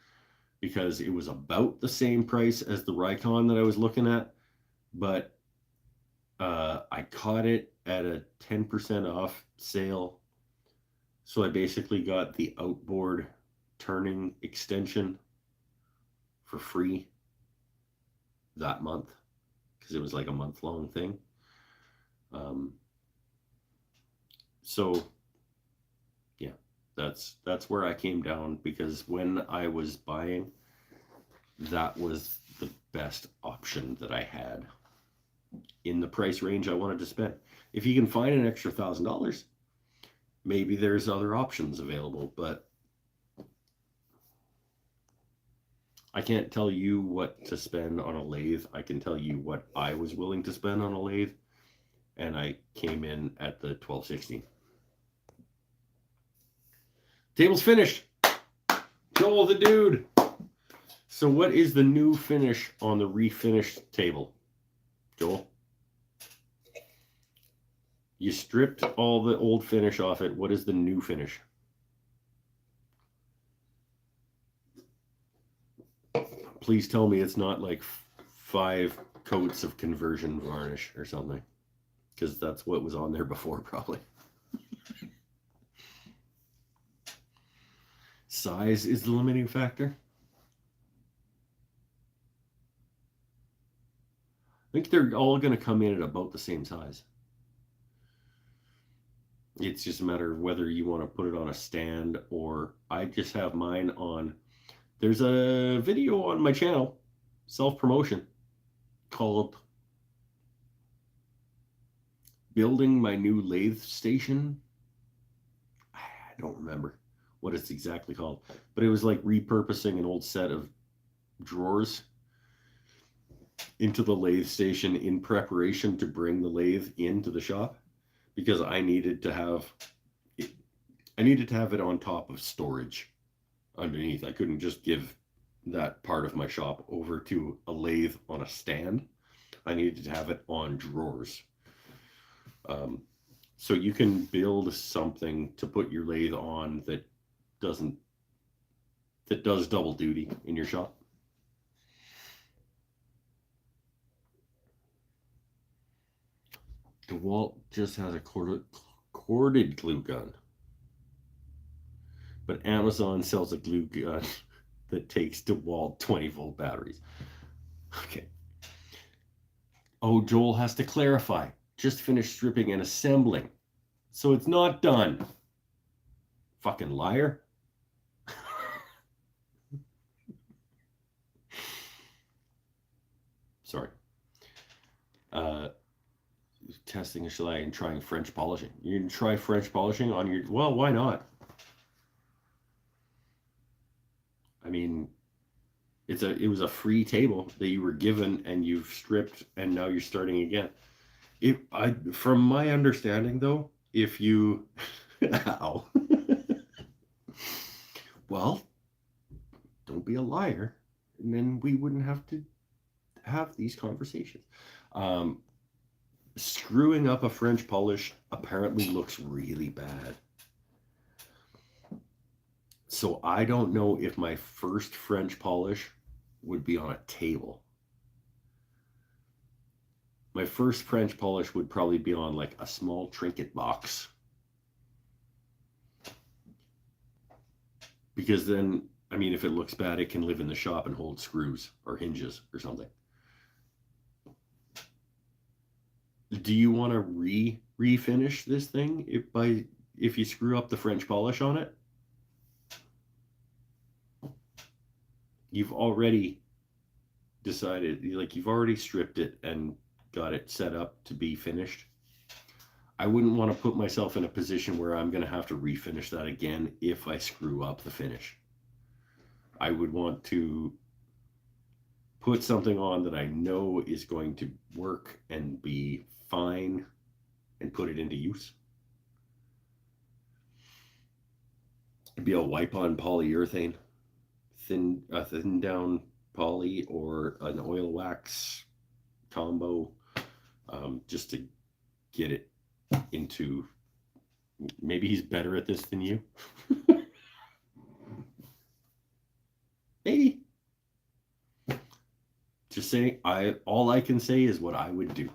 because it was about the same price as the Rikon that I was looking at, but I caught it at a 10% off sale. So I basically got the outboard turning extension for free that month because it was like a month-long thing. So yeah, that's where I came down, because when I was buying, that was the best option that I had in the price range I wanted to spend. If you can find an extra $1,000, maybe there's other options available, but I can't tell you what to spend on a lathe. I can tell you what I was willing to spend on a lathe, and I came in at the 1216. Table's finished. Joel the dude. So what is the new finish on the refinished table, Joel? You stripped all the old finish off it. What is the new finish? Please tell me it's not like 5 coats of conversion varnish or something, because that's what was on there before, probably. Size is the limiting factor. I think they're all going to come in at about the same size. It's just a matter of whether you want to put it on a stand, or I just have mine on. There's a video on my channel, self-promotion, called Building My New Lathe Station. I don't remember what it's exactly called, but it was like repurposing an old set of drawers into the lathe station in preparation to bring the lathe into the shop, because I needed to have it on top of storage underneath. I couldn't just give that part of my shop over to a lathe on a stand. I needed to have it on drawers. So you can build something to put your lathe on that does double duty in your shop. DeWalt just has a corded glue gun, but Amazon sells a glue gun that takes DeWalt 20-volt batteries. Okay. Oh, Joel has to clarify. Just finished stripping and assembling, so it's not done. Fucking liar. Sorry. Testing a shellac and trying French polishing. You can try French polishing on your... Well, why not? I mean, it was a free table that you were given and you've stripped and now you're starting again. From my understanding though, if you... Ow. Well, don't be a liar, and then we wouldn't have to have these conversations. Screwing up a French polish apparently looks really bad. So I don't know if my first French polish would be on a table. My first French polish would probably be on like a small trinket box. Because then, I mean, if it looks bad, it can live in the shop and hold screws or hinges or something. Do you want to refinish this thing if you screw up the French polish on it? You've already decided, like, you've already stripped it and got it set up to be finished. I wouldn't want to put myself in a position where I'm going to have to refinish that again if I screw up the finish. I would want to put something on that I know is going to work and be fine and put it into use. It'd be a wipe-on polyurethane, thin down poly, or an oil wax combo, just to get it into... Maybe he's better at this than you. Maybe. Just saying, all I can say is what I would do.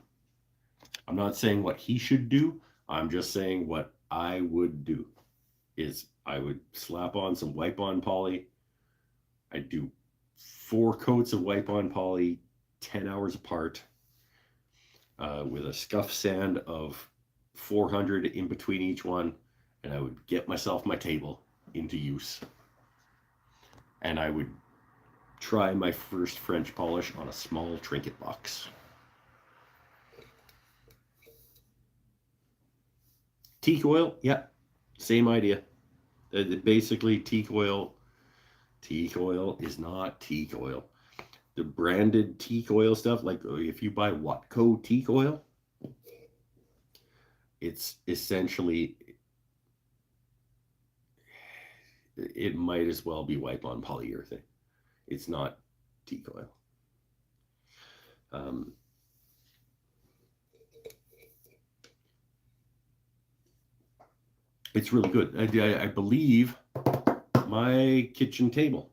I'm not saying what he should do. I'm just saying what I would do is I would slap on some wipe-on poly. I'd do 4 coats of wipe-on poly, 10 hours apart, with a scuff sand of 400 in between each one, and I would get myself my table into use. And I would try my first French polish on a small trinket box. Teak oil, yeah, same idea. Basically, teak oil is not teak oil. The branded teak oil stuff, like if you buy Watco teak oil, it's essentially, it might as well be wipe-on polyurethane. It's not teak oil. It's really good. I believe my kitchen table,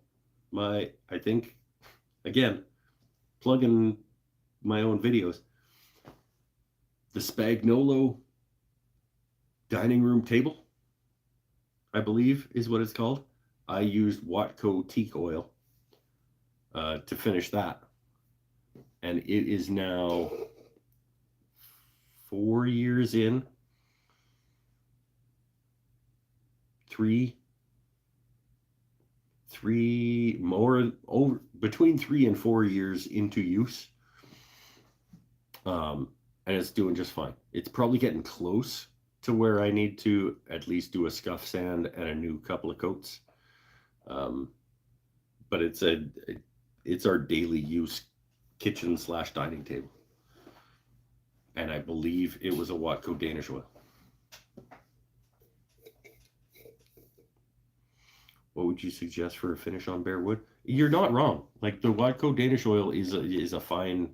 I think, again, plugging my own videos, the Spagnolo dining room table, I believe is what it's called. I used Watco teak oil to finish that. And it is now 4 years in. Between 3 and 4 years into use. And it's doing just fine. It's probably getting close to where I need to at least do a scuff sand and a new couple of coats. But it's our daily use kitchen / dining table. And I believe it was a Watco Danish oil. What would you suggest for a finish on bare wood? You're not wrong. Like, the Watco Danish oil is a fine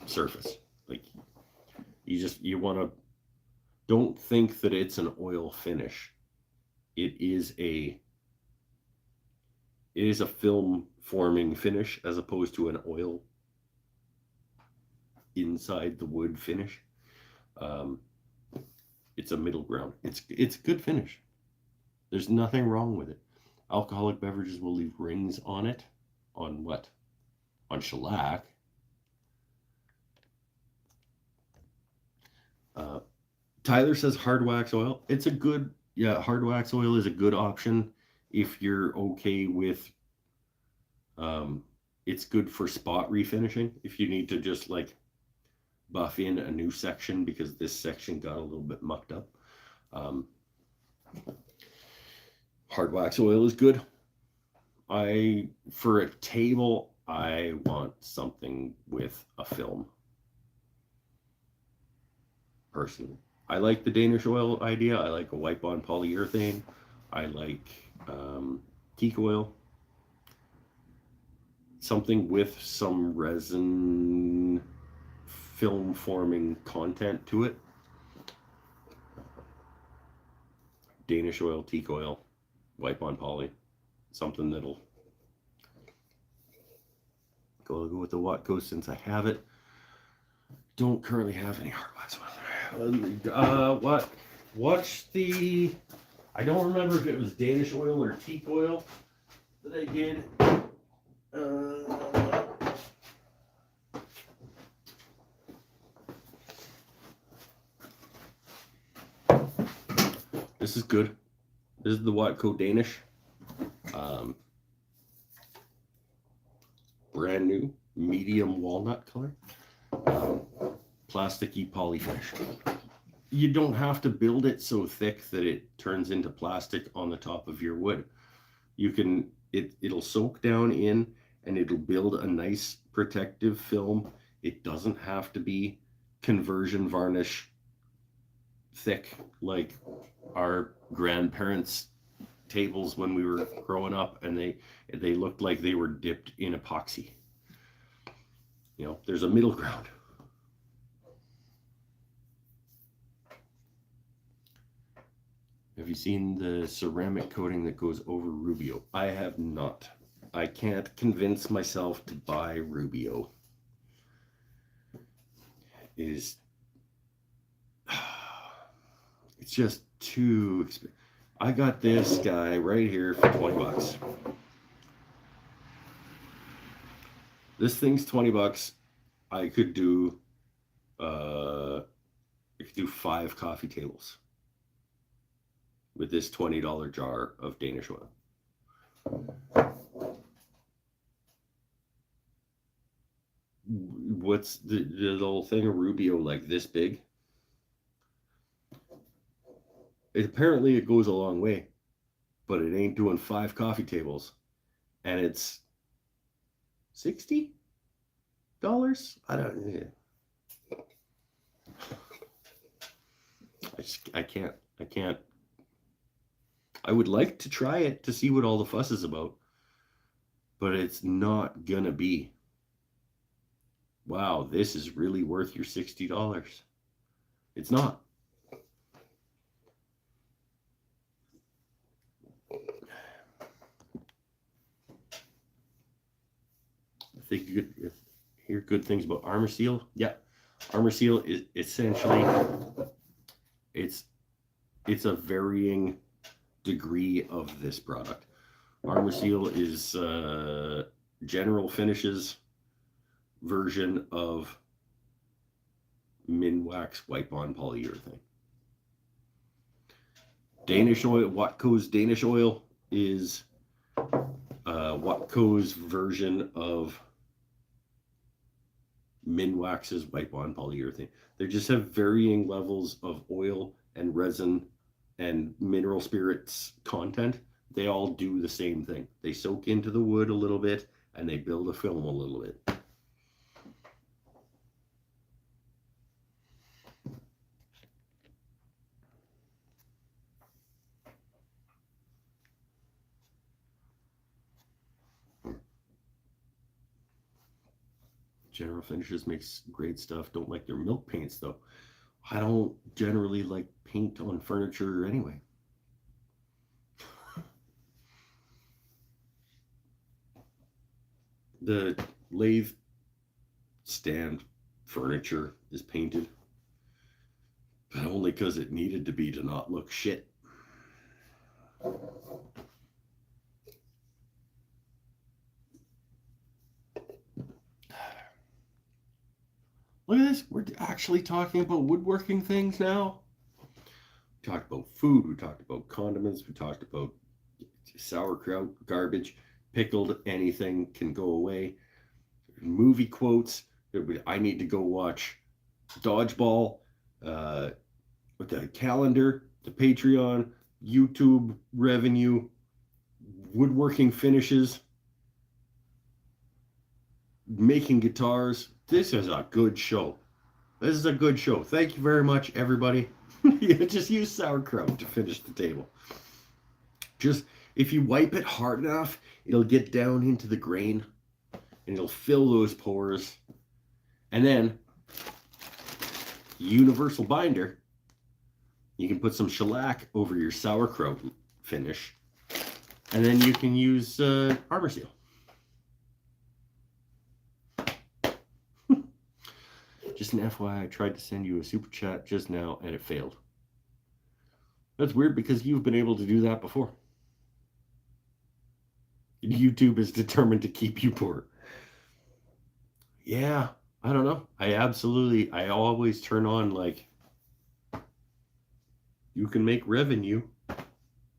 surface. Like, you want to don't think that it's an oil finish. It is a film forming finish as opposed to an oil inside the wood finish. Um, it's a middle ground. It's good finish. There's nothing wrong with it. Alcoholic beverages will leave rings on it. On what? On shellac. Tyler says hard wax oil. It's a good, yeah, hard wax oil is a good option if you're okay with, it's good for spot refinishing. If you need to just like buff in a new section because this section got a little bit mucked up. Hard wax oil is good. For a table, I want something with a film. Personally, I like the Danish oil idea. I like a wipe-on polyurethane. I like teak oil. Something with some resin film forming content to it. Danish oil, teak oil, wipe-on poly. Something that'll go with the Watco since I have it. Don't currently have any hard wax oil. Watch the, I don't remember if it was Danish oil or teak oil that I did. This is good. This is the Watco Danish. Brand new, medium walnut color. Plasticky poly finish. You don't have to build it so thick that it turns into plastic on the top of your wood. You can, it'll soak down in and it'll build a nice protective film. It doesn't have to be conversion varnish thick like our grandparents' tables when we were growing up, and they looked like they were dipped in epoxy. You know, there's a middle ground. Have you seen the ceramic coating that goes over Rubio? I have not. I can't convince myself to buy Rubio. It's just too expensive. I got this guy right here for 20 bucks. This thing's 20 bucks. I could do 5 coffee tables with this $20 jar of Danish oil. What's the little thing of Rubio like this big? Apparently it goes a long way, but it ain't doing 5 coffee tables, and it's $60. I don't. Yeah. I can't. I would like to try it to see what all the fuss is about, but it's not gonna be. Wow, this is really worth your $60. It's not. I think you could hear good things about Armor Seal. Yeah, Armor Seal is essentially it's a varying degree of this product. Armor Seal is General Finishes version of Minwax wipe-on polyurethane. Danish oil, Watco's Danish oil is Watco's version of Minwax's wipe-on polyurethane. They just have varying levels of oil and resin and mineral spirits content. They all do the same thing. They soak into the wood a little bit and they build a film a little bit. General Finishes makes great stuff. Don't like their milk paints though. I don't generally like paint on furniture anyway. The lathe stand furniture is painted, but only because it needed to be to not look shit. Look at this. We're actually talking about woodworking things now. We talked about food. We talked about condiments. We talked about sauerkraut, garbage, pickled anything can go away. Movie quotes. I need to go watch Dodgeball, with the calendar, the Patreon, YouTube revenue, woodworking finishes, making guitars. This is a good show. This is a good show. Thank you very much, everybody. Just use sauerkraut to finish the table. Just if you wipe it hard enough, it'll get down into the grain and it'll fill those pores. And then universal binder, you can put some shellac over your sauerkraut finish, and then you can use Armor Seal. Just an FYI, I tried to send you a super chat just now and it failed. That's weird because you've been able to do that before. YouTube is determined to keep you poor. Yeah, I don't know. I always turn on like, you can make revenue,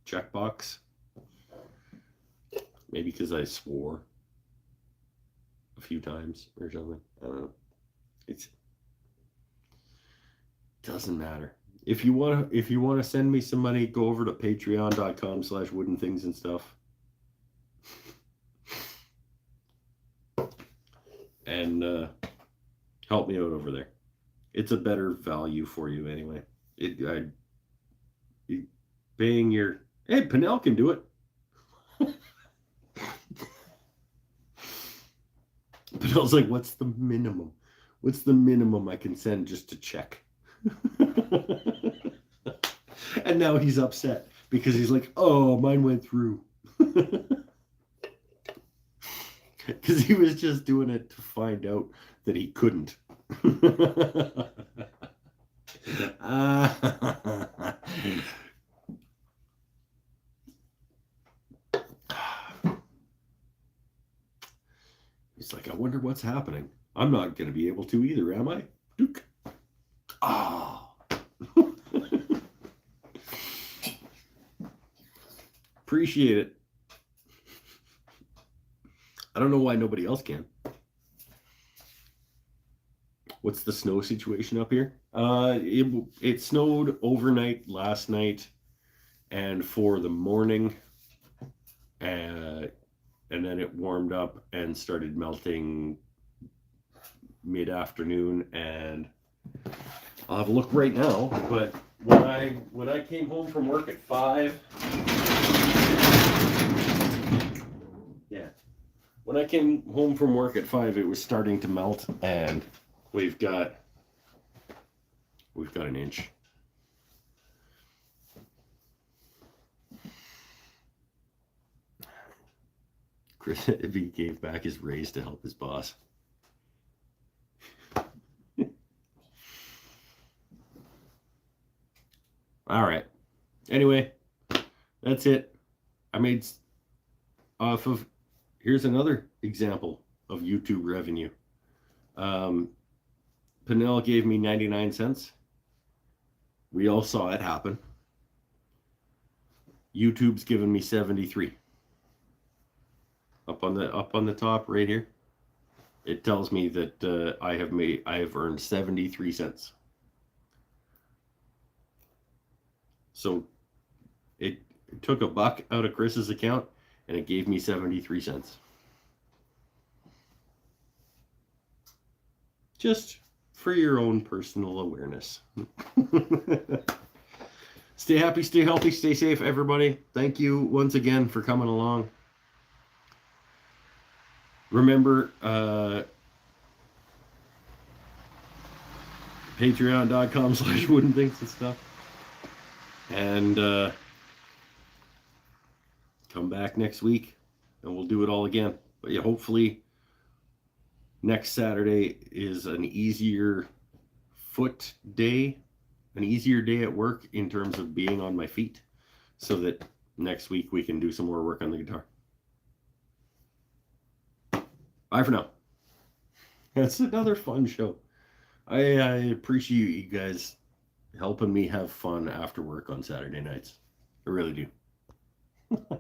checkbox. Maybe because I swore a few times or something. I don't know. It doesn't matter. If you want to send me some money, go over to patreon.com/woodenThingsAndStuff. And help me out over there. It's a better value for you anyway. Paying your... Hey, Pinnell can do it. Pinnell's like, what's the minimum? What's the minimum I can send just to check? And now he's upset because he's like, oh, mine went through. Because he was just doing it to find out that he couldn't. He's like, I wonder what's happening. I'm not going to be able to either, am I? Duke. Ah. Oh. Appreciate it. I don't know why nobody else can. What's the snow situation up here? It snowed overnight last night and for the morning, and then it warmed up and started melting mid-afternoon. And I'll have a look right now. But when I came home from work at 5, yeah. When I came home from work at 5, it was starting to melt, and we've got an inch. Chris, if he gave back his raise to help his boss. All right. Anyway, that's it. I made off of... Here's another example of YouTube revenue. Pinnell gave me 99 cents. We all saw it happen. YouTube's given me 73. Up on the top right here, it tells me that I have earned 73 cents. So it took $1 out of Chris's account and it gave me 73 cents. Just for your own personal awareness. Stay happy, stay healthy, stay safe, everybody. Thank you once again for coming along. Remember, Patreon.com/woodenthings and stuff. And come back next week and we'll do it all again. But yeah, hopefully next Saturday is an easier foot day, an easier day at work in terms of being on my feet, so that next week we can do some more work on the guitar. Bye for now. That's another fun show. I appreciate you guys helping me have fun after work on Saturday nights. I really do.